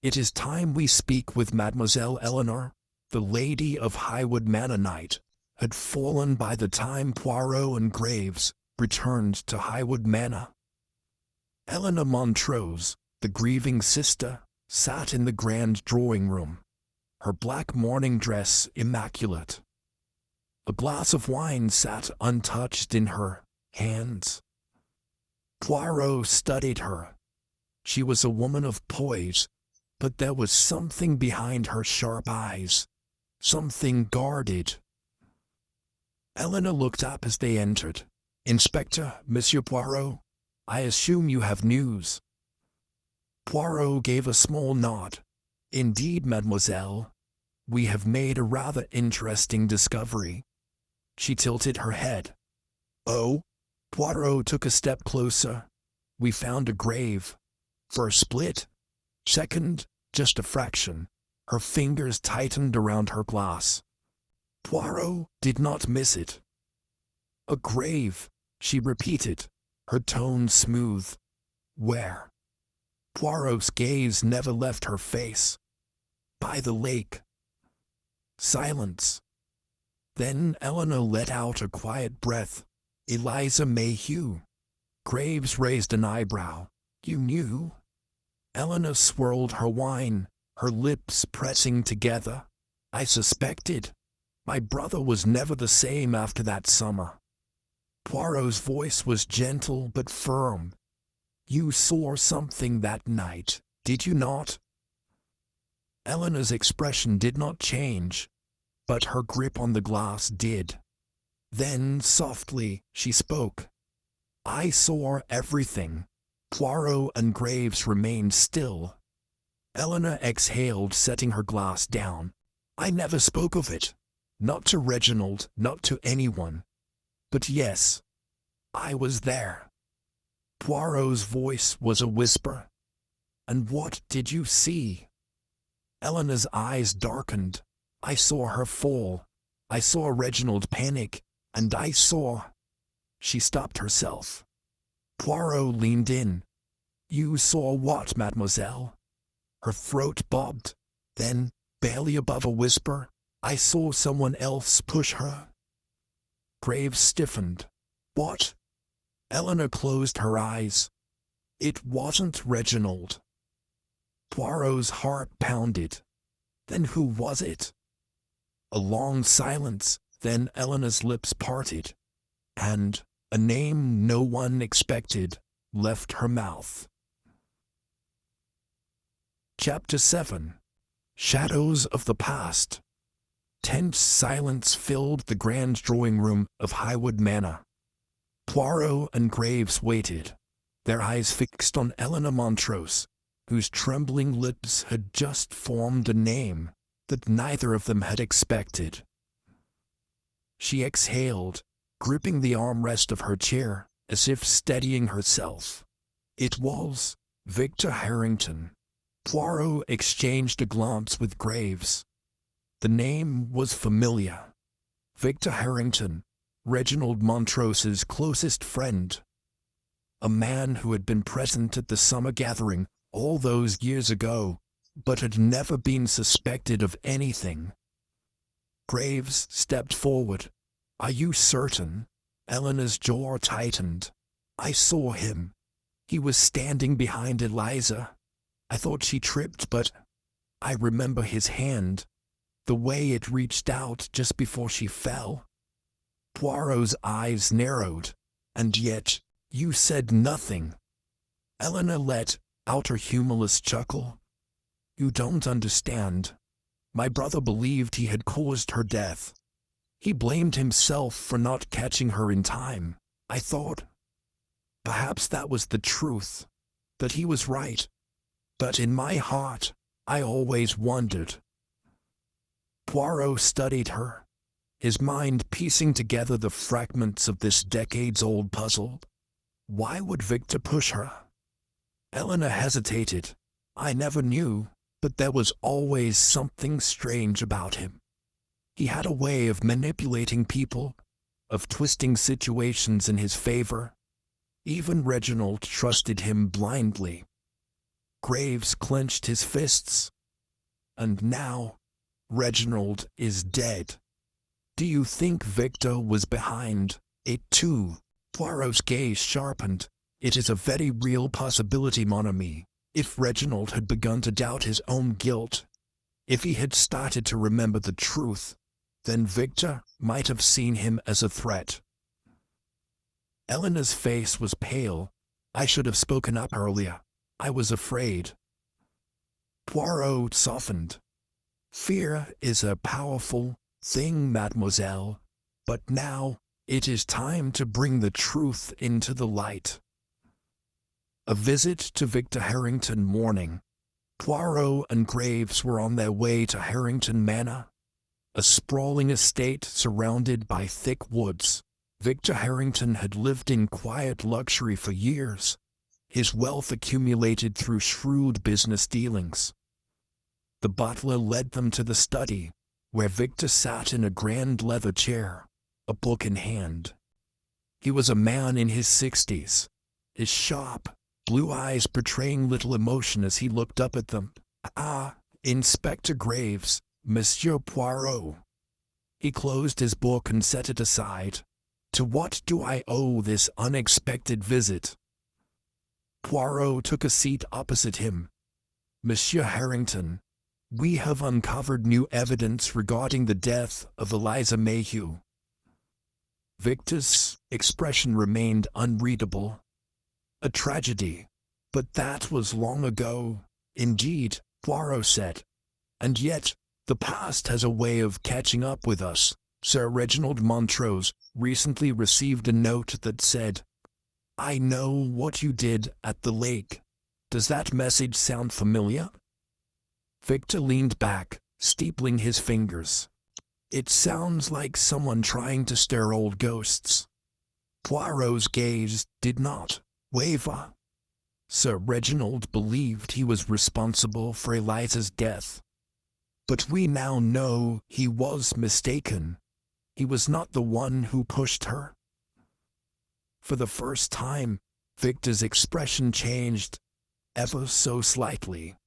it is time we speak with Mademoiselle Eleanor. The lady of Highwood Manor night had fallen by the time Poirot and Graves returned to Highwood Manor. Eleanor Montrose, the grieving sister, sat in the grand drawing room, her black mourning dress immaculate. A glass of wine sat untouched in her hands. Poirot studied her. She was a woman of poise, but there was something behind her sharp eyes, something guarded. Eleanor looked up as they entered. Inspector, Monsieur Poirot, I assume you have news. Poirot gave a small nod. Indeed, mademoiselle. We have made a rather interesting discovery. She tilted her head. Oh? Poirot took a step closer. We found a grave. For a split. Second, just a fraction. Her fingers tightened around her glass. Poirot did not miss it. A grave, she repeated, her tone smooth. Where? Poirot's gaze never left her face. By the lake. Silence. Then Eleanor let out a quiet breath. Eliza Mayhew. Graves raised an eyebrow. You knew? Eleanor swirled her wine, her lips pressing together. I suspected. My brother was never the same after that summer. Poirot's voice was gentle but firm. You saw something that night, did you not? Eleanor's expression did not change, but her grip on the glass did. Then, softly, she spoke. I saw everything. Poirot and Graves remained still. Eleanor exhaled, setting her glass down. I never spoke of it. Not to Reginald, not to anyone. But yes, I was there. Poirot's voice was a whisper. And what did you see? Eleanor's eyes darkened. I saw her fall. I saw Reginald panic, and I saw... She stopped herself. Poirot leaned in. You saw what, mademoiselle? Her throat bobbed. Then, barely above a whisper, I saw someone else push her. Graves stiffened. What? Eleanor closed her eyes. It wasn't Reginald. Poirot's heart pounded. Then who was it? A long silence, then Eleanor's lips parted, and a name no one expected left her mouth. Chapter 7. Shadows of the Past. Tense silence filled the grand drawing room of Highwood Manor. Poirot and Graves waited, their eyes fixed on Eleanor Montrose, whose trembling lips had just formed a name that neither of them had expected. She exhaled, gripping the armrest of her chair, as if steadying herself. It was Victor Harrington. Poirot exchanged a glance with Graves. The name was familiar. Victor Harrington, Reginald Montrose's closest friend. A man who had been present at the summer gathering all those years ago, but had never been suspected of anything. Graves stepped forward. "Are you certain?" Eleanor's jaw tightened. "I saw him. He was standing behind Eliza. I thought she tripped, but I remember his hand, the way it reached out just before she fell." Poirot's eyes narrowed. "And yet, you said nothing." Eleanor let out her humorless chuckle. "You don't understand. My brother believed he had caused her death. He blamed himself for not catching her in time. I thought perhaps that was the truth, that he was right. But in my heart, I always wondered." Poirot studied her, his mind piecing together the fragments of this decades-old puzzle. Why would Victor push her? Eleanor hesitated. "I never knew, but there was always something strange about him. He had a way of manipulating people, of twisting situations in his favor. Even Reginald trusted him blindly." Graves clenched his fists. "And now, Reginald is dead. Do you think Victor was behind it too?" Poirot's gaze sharpened. "It is a very real possibility, mon ami. If Reginald had begun to doubt his own guilt, if he had started to remember the truth, then Victor might have seen him as a threat." Eleanor's face was pale. "I should have spoken up earlier. I was afraid." Poirot softened. "Fear is a powerful thing, mademoiselle, but now it is time to bring the truth into the light." A visit to Victor Harrington morning. Poirot and Graves were on their way to Harrington Manor, a sprawling estate surrounded by thick woods. Victor Harrington had lived in quiet luxury for years, his wealth accumulated through shrewd business dealings. The butler led them to the study, where Victor sat in a grand leather chair, a book in hand. He was a man in his 60s, his sharp, blue eyes betraying little emotion as he looked up at them. "Ah, Inspector Graves, Monsieur Poirot." He closed his book and set it aside. "To what do I owe this unexpected visit?" Poirot took a seat opposite him. "Monsieur Harrington, we have uncovered new evidence regarding the death of Eliza Mayhew." Victor's expression remained unreadable. "A tragedy. But that was long ago." "Indeed," Poirot said. "And yet, the past has a way of catching up with us. Sir Reginald Montrose recently received a note that said, 'I know what you did at the lake.' Does that message sound familiar?" Victor leaned back, steepling his fingers. "It sounds like someone trying to stir old ghosts." Poirot's gaze did not waver. Sir Reginald believed he was responsible for Eliza's death. But we now know he was mistaken. He was not the one who pushed her. For the first time, Victor's expression changed, ever so slightly.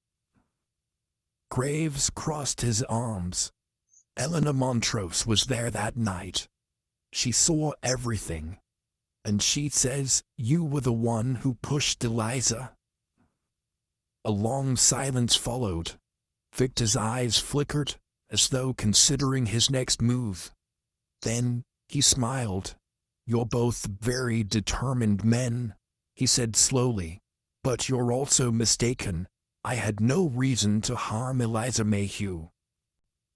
Graves crossed his arms. "Eleanor Montrose was there that night. She saw everything. And she says you were the one who pushed Eliza." A long silence followed. Victor's eyes flickered, as though considering his next move. Then he smiled. "You're both very determined men," he said slowly. "But you're also mistaken. I had no reason to harm Eliza Mayhew."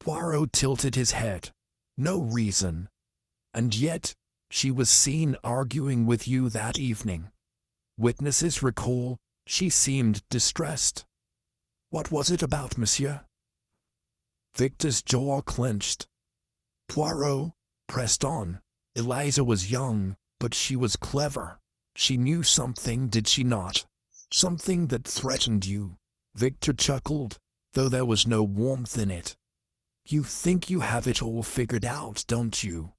Poirot tilted his head. "No reason. And yet, she was seen arguing with you that evening. Witnesses recall she seemed distressed. What was it about, monsieur?" Victor's jaw clenched. Poirot pressed on. "Eliza was young, but she was clever. She knew something, did she not? Something that threatened you. Victor chuckled, though there was no warmth in it. You think you have it all figured out, don't you?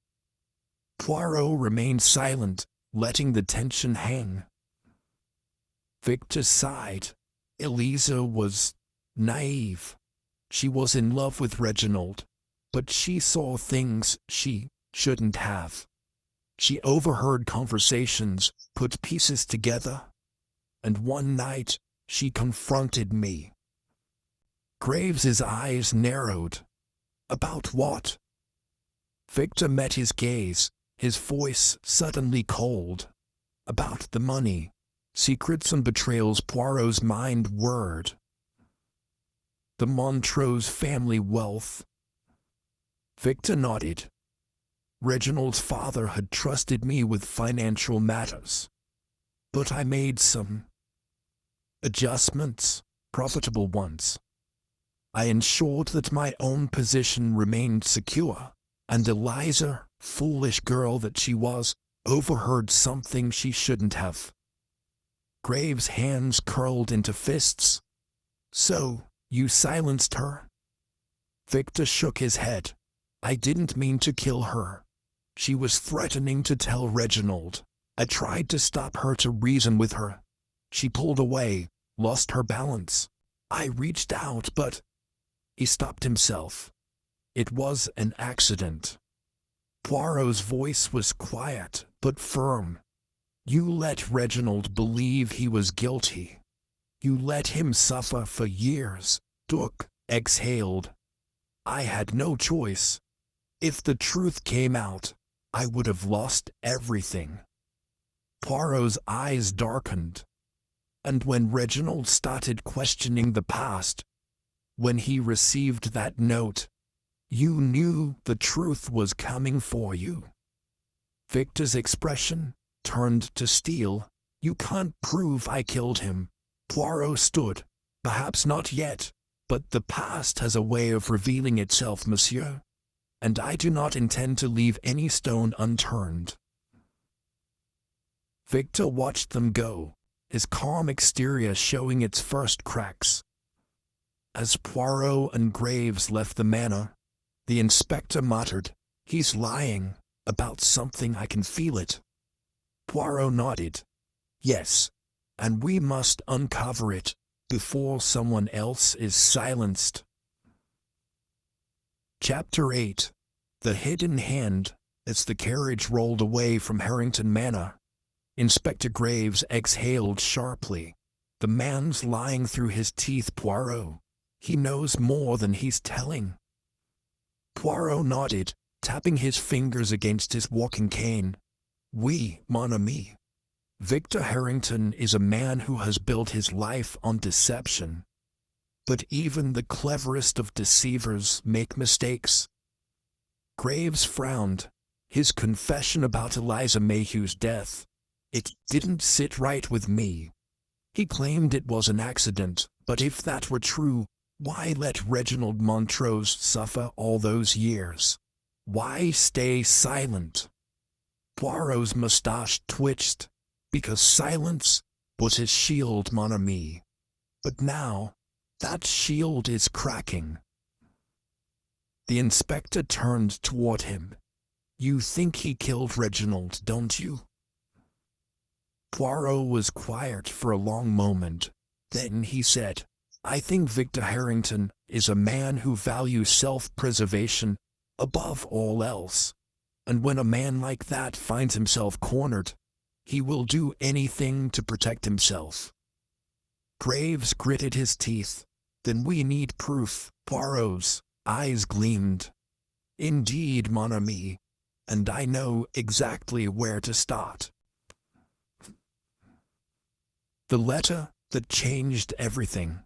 Poirot remained silent, letting the tension hang. Victor sighed. Eliza was naive. She was in love with Reginald, but she saw things she shouldn't have. She overheard conversations, put pieces together, and one night she confronted me. Graves's eyes narrowed. About what? Victor met his gaze, his voice suddenly cold. About the money. Secrets and betrayals, Poirot's mind whirred. The Montrose family wealth. Victor nodded. Reginald's father had trusted me with financial matters. But I made some adjustments, profitable ones. I ensured that my own position remained secure, and Eliza, foolish girl that she was, overheard something she shouldn't have. Graves' hands curled into fists. So, you silenced her? Victor shook his head. I didn't mean to kill her. She was threatening to tell Reginald. I tried to stop her, to reason with her. She pulled away, lost her balance. I reached out, but... He stopped himself. It was an accident. Poirot's voice was quiet, but firm. You let Reginald believe he was guilty. You let him suffer for years. Duke exhaled. I had no choice. If the truth came out, I would have lost everything. Poirot's eyes darkened. And when Reginald started questioning the past, when he received that note, you knew the truth was coming for you. Victor's expression turned to steel. You can't prove I killed him. Poirot stood. Perhaps not yet, but the past has a way of revealing itself, monsieur. And I do not intend to leave any stone unturned. Victor watched them go, his calm exterior showing its first cracks. As Poirot and Graves left the manor, the inspector muttered, He's lying about something, I can feel it. Poirot nodded. Yes, and we must uncover it before someone else is silenced. Chapter 8. The Hidden Hand. As the carriage rolled away from Harrington Manor, Inspector Graves exhaled sharply. The man's lying through his teeth, Poirot. He knows more than he's telling. Poirot nodded, tapping his fingers against his walking cane. Oui, mon ami. Victor Harrington is a man who has built his life on deception. But even the cleverest of deceivers make mistakes. Graves frowned. His confession about Eliza Mayhew's death. It didn't sit right with me. He claimed it was an accident, but if that were true, why let Reginald Montrose suffer all those years? Why stay silent? Poirot's moustache twitched. Because silence was his shield, mon ami. But now, that shield is cracking. The inspector turned toward him. You think he killed Reginald, don't you? Poirot was quiet for a long moment. Then he said, I think Victor Harrington is a man who values self-preservation above all else. And when a man like that finds himself cornered, he will do anything to protect himself. Graves gritted his teeth. Then we need proof. Poirot's eyes gleamed. Indeed, mon ami, and I know exactly where to start. The letter that changed everything.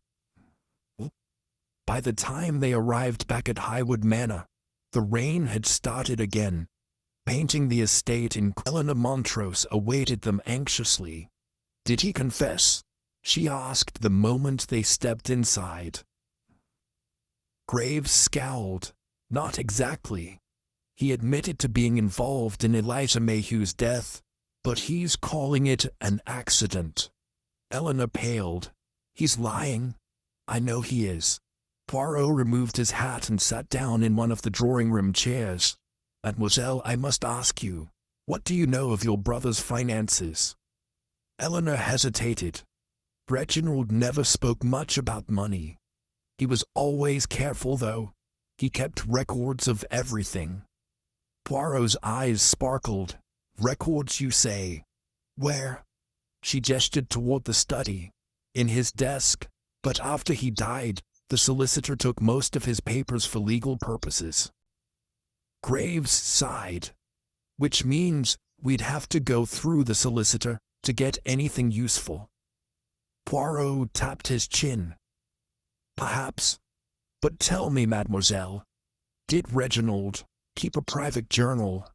By the time they arrived back at Highwood Manor, the rain had started again, painting the estate in Eleanor Montrose awaited them anxiously. Did he confess? She asked the moment they stepped inside. Graves scowled. Not exactly. He admitted to being involved in Eliza Mayhew's death, But he's calling it an accident. Eleanor paled. He's lying. I know he is. Poirot removed his hat and sat down in one of the drawing-room chairs. Mademoiselle, I must ask you, what do you know of your brother's finances? Eleanor hesitated. Reginald never spoke much about money. He was always careful, though. He kept records of everything. Poirot's eyes sparkled. Records, you say? Where? She gestured toward the study. In his desk. But after he died, the solicitor took most of his papers for legal purposes. Graves sighed. Which means we'd have to go through the solicitor to get anything useful. Poirot tapped his chin. Perhaps. But tell me, mademoiselle, did Reginald keep a private journal?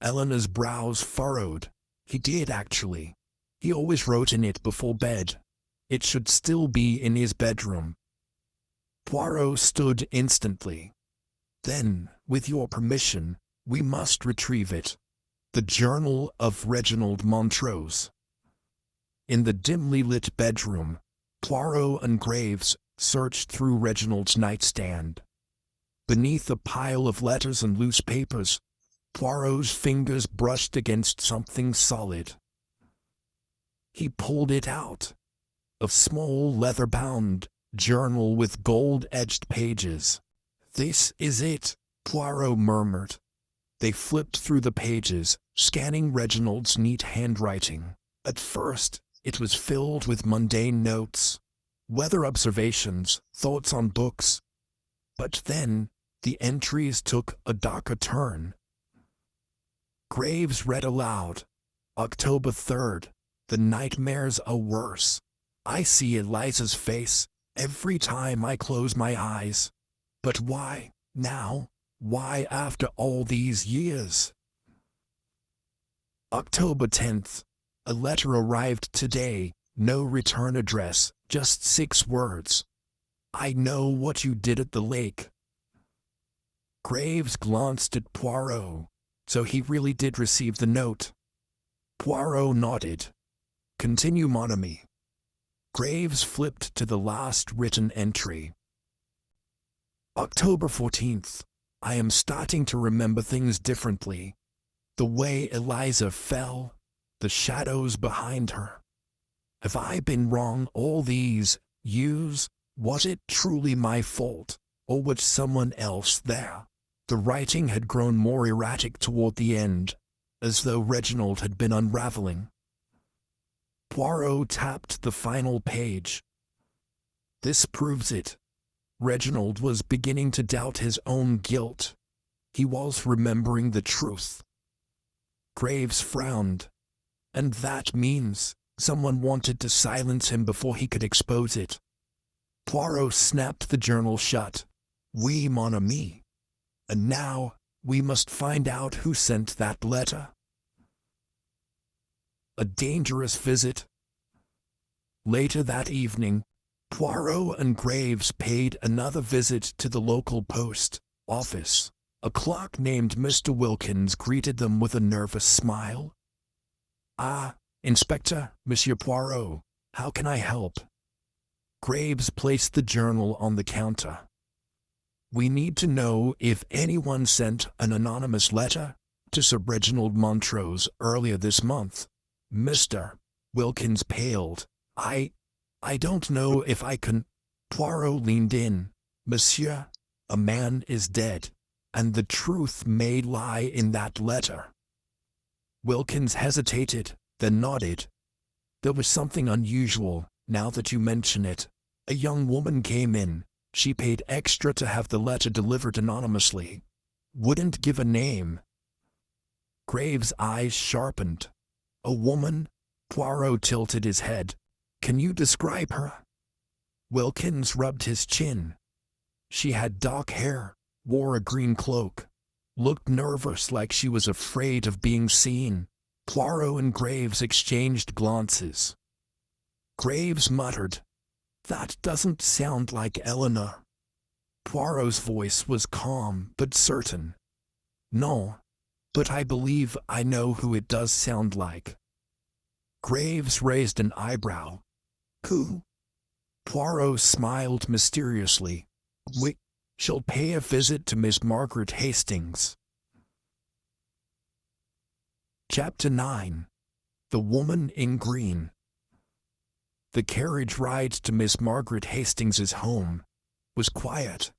Eleanor's brows furrowed. He did, actually. He always wrote in it before bed. It should still be in his bedroom. Poirot stood instantly. Then, with your permission, we must retrieve it. The journal of Reginald Montrose. In the dimly lit bedroom, Poirot and Graves searched through Reginald's nightstand. Beneath a pile of letters and loose papers, Poirot's fingers brushed against something solid. He pulled it out. A small leather-bound journal with gold-edged pages. This is it, Poirot murmured. They flipped through the pages, scanning Reginald's neat handwriting. At first, it was filled with mundane notes, weather observations, thoughts on books. But then, the entries took a darker turn. Graves read aloud. October 3rd. The nightmares are worse. I see Eliza's face every time I close my eyes. But why now? Why after all these years? October 10th. A letter arrived today. No return address, just 6 words. I know what you did at the lake. Graves glanced at Poirot. So he really did receive the note. Poirot nodded. Continue, mon ami. Graves flipped to the last written entry. October 14th. I am starting to remember things differently. The way Eliza fell, the shadows behind her. Have I been wrong all these years? Was it truly my fault, or was someone else there? The writing had grown more erratic toward the end, as though Reginald had been unraveling. Poirot tapped the final page. This proves it. Reginald was beginning to doubt his own guilt. He was remembering the truth. Graves frowned. And that means someone wanted to silence him before he could expose it. Poirot snapped the journal shut. Oui, mon ami. And now, we must find out who sent that letter. A dangerous visit. Later that evening, Poirot and Graves paid another visit to the local post office. A clerk named Mr. Wilkins greeted them with a nervous smile. Ah, Inspector, Monsieur Poirot, how can I help? Graves placed the journal on the counter. We need to know if anyone sent an anonymous letter to Sir Reginald Montrose earlier this month. Mr. Wilkins paled. I don't know if I can. Poirot leaned in. Monsieur, a man is dead, and the truth may lie in that letter. Wilkins hesitated, then nodded. There was something unusual, now that you mention it. A young woman came in. She paid extra to have the letter delivered anonymously. Wouldn't give a name. Graves' eyes sharpened. A woman? Poirot tilted his head. Can you describe her? Wilkins rubbed his chin. She had dark hair, wore a green cloak, looked nervous like she was afraid of being seen. Poirot and Graves exchanged glances. Graves muttered, "That doesn't sound like Eleanor." Poirot's voice was calm but certain. "No, but I believe I know who it does sound like." Graves raised an eyebrow. "Who?" Poirot smiled mysteriously. "We shall pay a visit to Miss Margaret Hastings." Chapter 9. The Woman in Green. The carriage ride to Miss Margaret Hastings's home was quiet,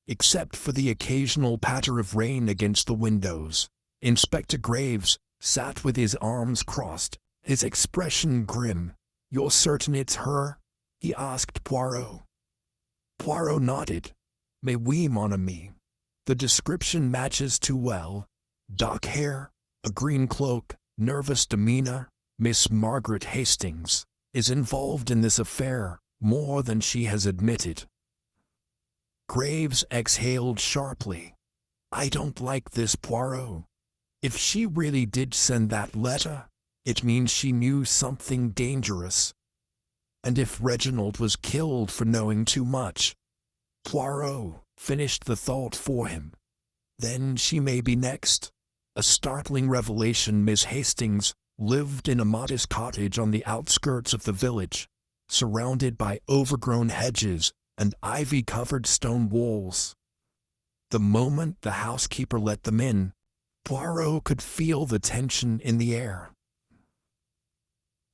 except for the occasional patter of rain against the windows. Inspector Graves sat with his arms crossed, his expression grim. "You're certain it's her?" he asked Poirot. Poirot nodded. "Mais oui, mon ami. The description matches too well. Dark hair, a green cloak, nervous demeanor. Miss Margaret Hastings is involved in this affair more than she has admitted." Graves exhaled sharply. "I don't like this, Poirot. If she really did send that letter, it means she knew something dangerous. And if Reginald was killed for knowing too much—" Poirot finished the thought for him. "Then she may be next." A startling revelation. Miss Hastings lived in a modest cottage on the outskirts of the village, surrounded by overgrown hedges and ivy-covered stone walls. The moment the housekeeper let them in, Poirot could feel the tension in the air.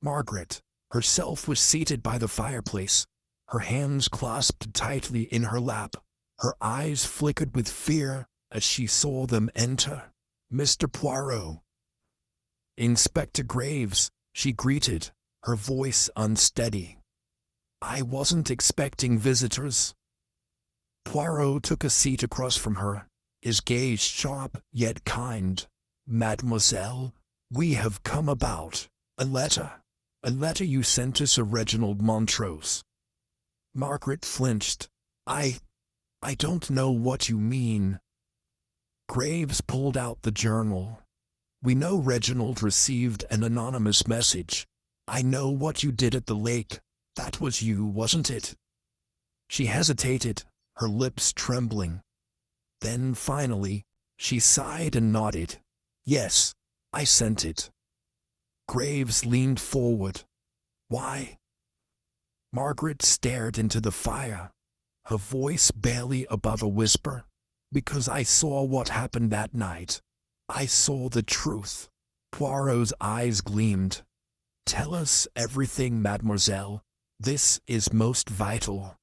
Margaret herself was seated by the fireplace, her hands clasped tightly in her lap. Her eyes flickered with fear as she saw them enter. "Mr. Poirot." "Inspector Graves," she greeted, her voice unsteady. "I wasn't expecting visitors." Poirot took a seat across from her, his gaze sharp yet kind. "Mademoiselle, we have come about a letter you sent to Sir Reginald Montrose." Margaret flinched. I don't know what you mean." Graves pulled out the journal. "We know Reginald received an anonymous message. I know what you did at the lake. That was you, wasn't it?" She hesitated, her lips trembling. Then finally, she sighed and nodded. "Yes, I sent it." Graves leaned forward. "Why?" Margaret stared into the fire, her voice barely above a whisper. "Because I saw what happened that night. I saw the truth." Poirot's eyes gleamed. "Tell us everything, mademoiselle. This is most vital."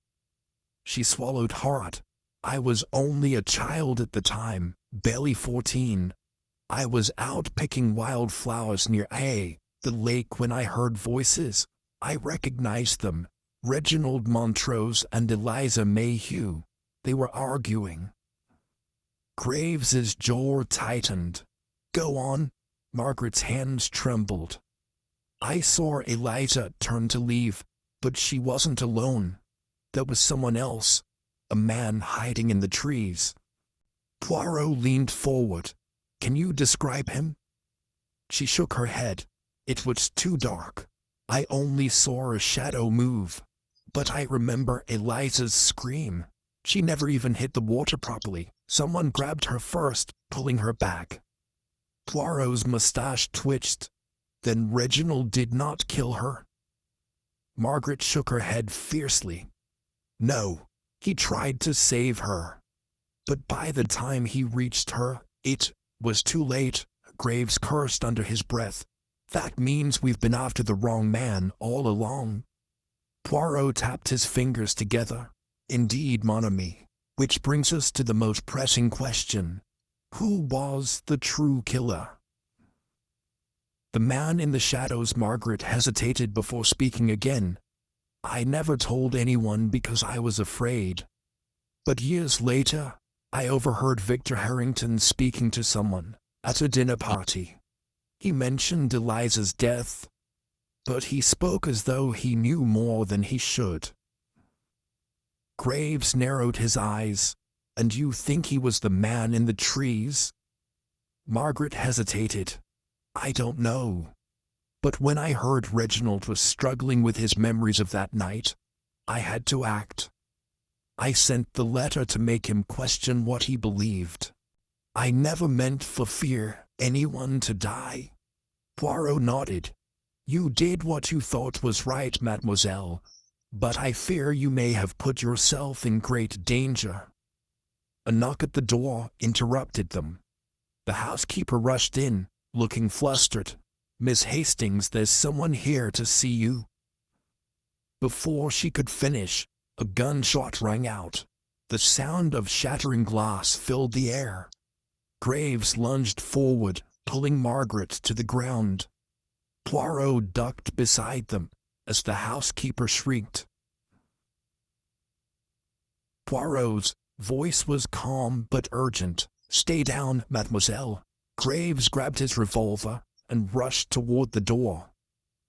She swallowed hard. "I was only a child at the time, barely 14. I was out picking wildflowers near the lake when I heard voices. I recognized them. Reginald Montrose and Eliza Mayhew. They were arguing." Graves's jaw tightened. "Go on." Margaret's hands trembled. "I saw Eliza turn to leave, but she wasn't alone. There was someone else, a man hiding in the trees." Poirot leaned forward. "Can you describe him?" She shook her head. "It was too dark. I only saw a shadow move. But I remember Eliza's scream. She never even hit the water properly. Someone grabbed her first, pulling her back." Poirot's mustache twitched. "Then Reginald did not kill her?" Margaret shook her head fiercely. "No, he tried to save her. But by the time he reached her, it was too late." Graves cursed under his breath. "That means we've been after the wrong man all along." Poirot tapped his fingers together. "Indeed, mon ami. Which brings us to the most pressing question. Who was the true killer?" "The man in the shadows." Margaret hesitated before speaking again. "I never told anyone because I was afraid. But years later, I overheard Victor Harrington speaking to someone at a dinner party. He mentioned Eliza's death, but he spoke as though he knew more than he should." Graves narrowed his eyes. "And you think he was the man in the trees?" Margaret hesitated. "I don't know. But when I heard Reginald was struggling with his memories of that night, I had to act. I sent the letter to make him question what he believed. I never meant for fear, Anyone to die? Poirot nodded. You did what you thought was right, mademoiselle, but I fear you may have put yourself in great danger. A knock at the door interrupted them. The housekeeper rushed in, looking flustered. Miss Hastings, there's someone here to see you. Before she could finish, a gunshot rang out. The sound of shattering glass filled the air. Graves lunged forward, pulling Margaret to the ground. Poirot ducked beside them as the housekeeper shrieked. Poirot's voice was calm but urgent. Stay down, mademoiselle. Graves grabbed his revolver and rushed toward the door.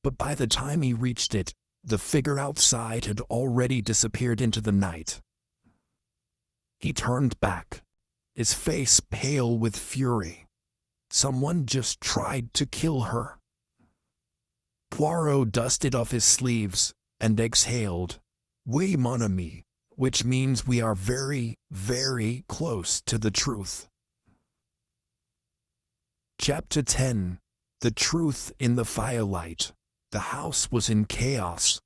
But by the time he reached it, the figure outside had already disappeared into the night. He turned back, his face pale with fury. Someone just tried to kill her. Poirot dusted off his sleeves and exhaled. Oui, mon ami, which means we are very, very close to the truth. Chapter 10. The Truth in the Firelight. The house was in chaos.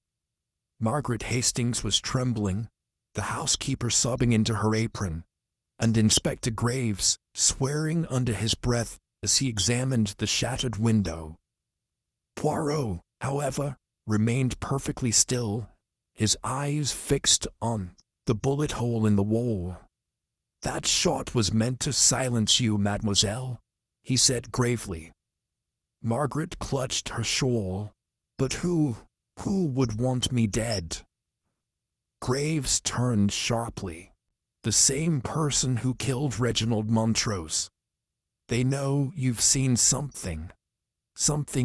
Margaret Hastings was trembling, the housekeeper sobbing into her apron, and Inspector Graves swearing under his breath as he examined the shattered window. Poirot, however, remained perfectly still, his eyes fixed on the bullet hole in the wall. That shot was meant to silence you, mademoiselle, he said gravely. Margaret clutched her shawl. But who would want me dead? Graves turned sharply. The same person who killed Reginald Montrose. They know you've seen something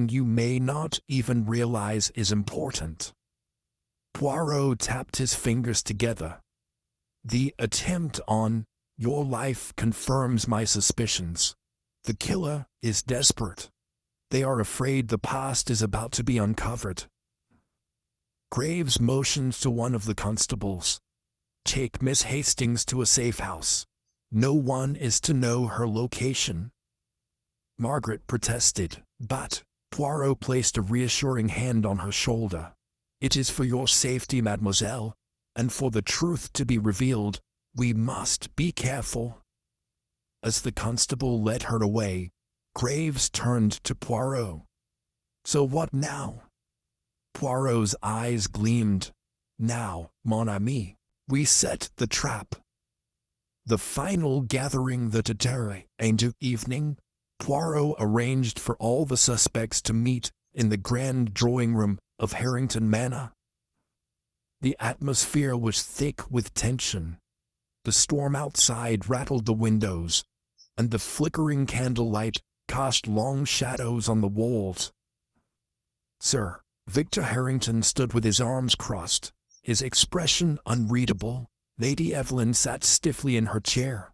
you may not even realize is important. Poirot tapped his fingers together. The attempt on your life confirms my suspicions. The killer is desperate. They are afraid the past is about to be uncovered. Graves motioned to one of the constables. Take Miss Hastings to a safe house. No one is to know her location. Margaret protested, but Poirot placed a reassuring hand on her shoulder. It is for your safety, mademoiselle, and for the truth to be revealed, we must be careful. As the constable led her away, Graves turned to Poirot. So what now? Poirot's eyes gleamed. Now, mon ami, we set the trap. The final gathering the Tetere into evening, Poirot arranged for all the suspects to meet in the grand drawing room of Harrington Manor. The atmosphere was thick with tension. The storm outside rattled the windows, and the flickering candlelight cast long shadows on the walls. Sir Victor Harrington stood with his arms crossed, his expression unreadable. Lady Evelyn sat stiffly in her chair,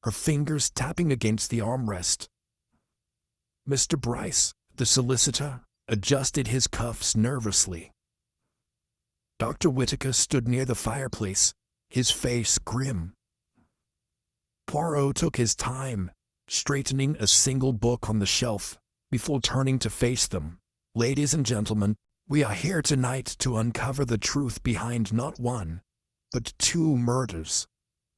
her fingers tapping against the armrest. Mr. Bryce, the solicitor, adjusted his cuffs nervously. Dr. Whittaker stood near the fireplace, his face grim. Poirot took his time, straightening a single book on the shelf, before turning to face them. Ladies and gentlemen, we are here tonight to uncover the truth behind not one, but two murders.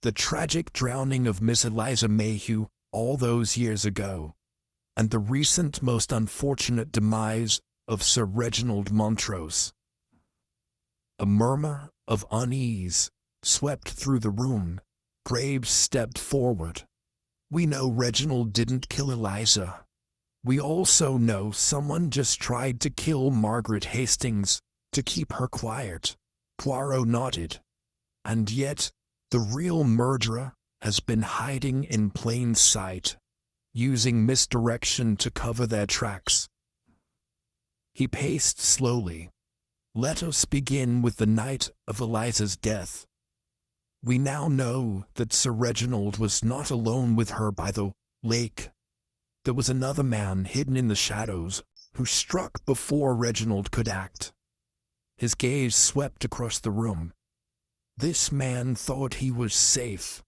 The tragic drowning of Miss Eliza Mayhew all those years ago, and the recent most unfortunate demise of Sir Reginald Montrose. A murmur of unease swept through the room. Graves stepped forward. We know Reginald didn't kill Eliza. We also know someone just tried to kill Margaret Hastings to keep her quiet. Poirot nodded. And yet, the real murderer has been hiding in plain sight, using misdirection to cover their tracks. He paced slowly. Let us begin with the night of Eliza's death. We now know that Sir Reginald was not alone with her by the lake. There was another man hidden in the shadows who struck before Reginald could act. His gaze swept across the room. This man thought he was safe.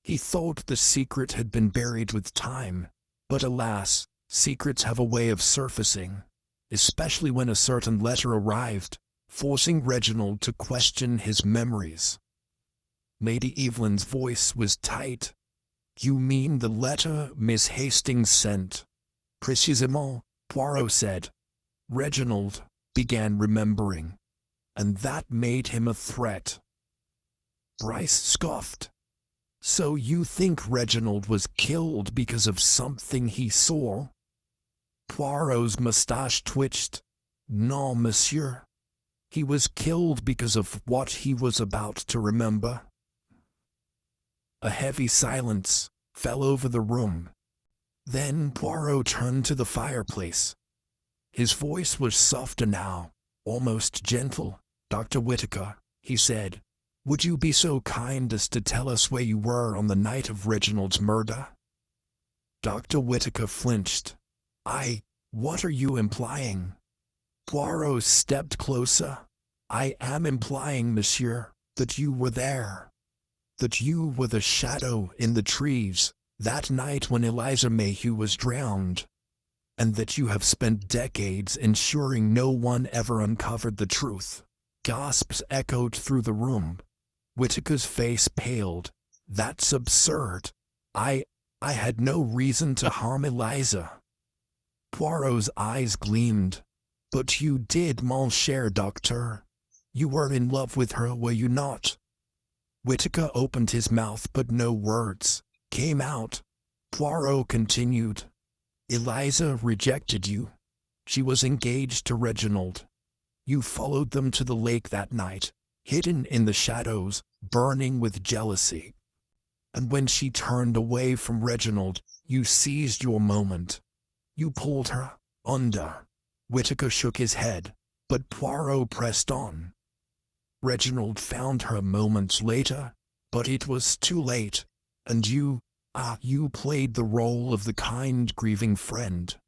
He thought the secret had been buried with time. But alas, secrets have a way of surfacing, especially when a certain letter arrived, forcing Reginald to question his memories. Lady Evelyn's voice was tight. "You mean the letter Miss Hastings sent?" "Précisément," Poirot said. Reginald began remembering, and that made him a threat. Bryce scoffed. "So you think Reginald was killed because of something he saw?" Poirot's moustache twitched. "Non, monsieur. He was killed because of what he was about to remember." A heavy silence fell over the room. Then Poirot turned to the fireplace. His voice was softer now, almost gentle. "Dr. Whittaker," he said, "would you be so kind as to tell us where you were on the night of Reginald's murder?" Dr. Whittaker flinched. What are you implying?" Poirot stepped closer. "I am implying, monsieur, that you were there. That you were the shadow in the trees that night when Eliza Mayhew was drowned, and that you have spent decades ensuring no one ever uncovered the truth." Gasps echoed through the room. Whittaker's face paled. "That's absurd. I had no reason to harm Eliza." Poirot's eyes gleamed. "But you did, mon cher docteur. You were in love with her, were you not?" Whittaker opened his mouth, but no words came out. Poirot continued. "Eliza rejected you. She was engaged to Reginald. You followed them to the lake that night, hidden in the shadows, burning with jealousy. And when she turned away from Reginald, you seized your moment. You pulled her under." Whittaker shook his head, but Poirot pressed on. "Reginald found her moments later, but it was too late, and you played the role of the kind, grieving friend.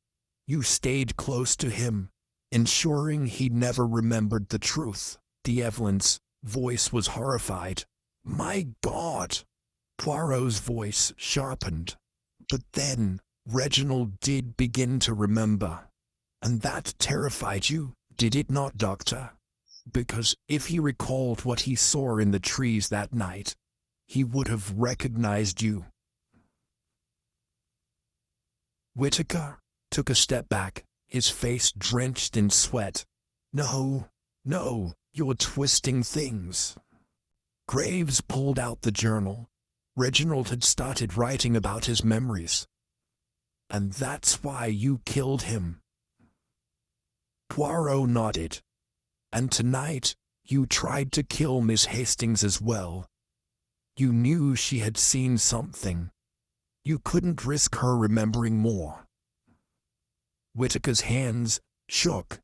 You stayed close to him, ensuring he never remembered the truth." Evelyn's voice was horrified. "My God!" Poirot's voice sharpened. "But then Reginald did begin to remember. And that terrified you, did it not, doctor? Because if he recalled what he saw in the trees that night, he would have recognized you." Whittaker took a step back, his face drenched in sweat. No, you're twisting things." Graves pulled out the journal. Reginald had started writing about his memories. "And that's why you killed him." Poirot nodded. "And tonight, you tried to kill Miss Hastings as well. You knew she had seen something. You couldn't risk her remembering more." Whittaker's hands shook.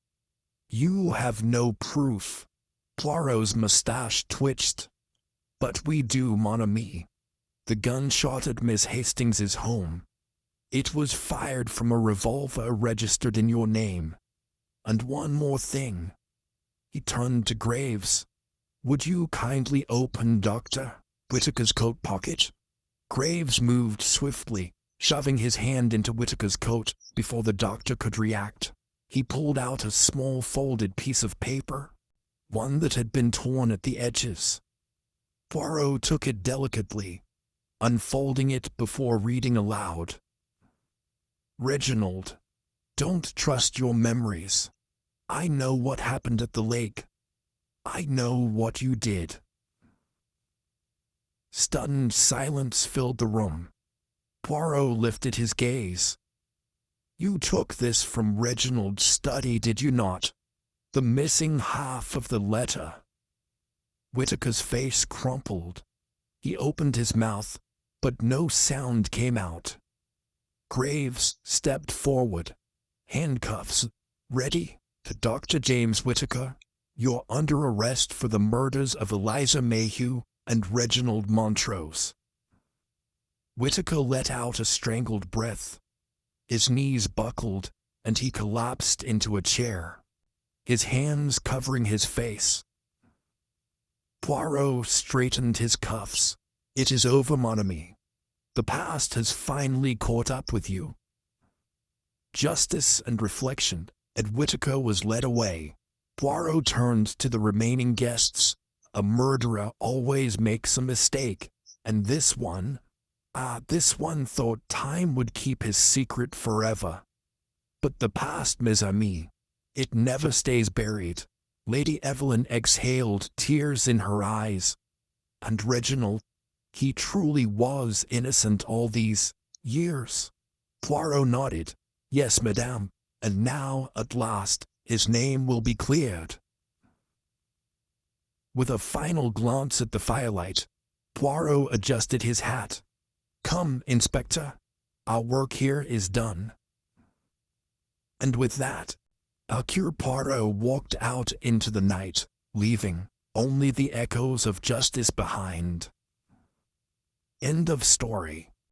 "You have no proof." Poirot's moustache twitched. "But we do, mon ami. The gun shot at Miss Hastings's home. It was fired from a revolver registered in your name. And one more thing." He turned to Graves. "Would you kindly open Dr. Whittaker's coat pocket?" Graves moved swiftly, shoving his hand into Whittaker's coat before the doctor could react. He pulled out a small folded piece of paper, one that had been torn at the edges. Poirot took it delicately, unfolding it before reading aloud. "Reginald, don't trust your memories. I know what happened at the lake. I know what you did." Stunned silence filled the room. Poirot lifted his gaze. "You took this from Reginald's study, did you not? The missing half of the letter." Whittaker's face crumpled. He opened his mouth, but no sound came out. Graves stepped forward, handcuffs ready. "To Dr. James Whittaker, you're under arrest for the murders of Eliza Mayhew and Reginald Montrose." Whittaker let out a strangled breath. His knees buckled, and he collapsed into a chair, his hands covering his face. Poirot straightened his cuffs. "It is over, mon ami. The past has finally caught up with you. justice and reflection, and Whitaker was led away. Poirot turned to the remaining guests. A murderer always makes a mistake, and this one thought time would keep his secret forever. But the past, mes amis, it never stays buried. Lady Evelyn exhaled, tears in her eyes. And Reginald, he truly was innocent all these years. Poirot nodded. Yes, madame, and now, at last, his name will be cleared. With a final glance at the firelight, Poirot adjusted his hat. Come, Inspector, our work here is done. And with that, Hercule Poirot walked out into the night, leaving only the echoes of justice behind. End of story.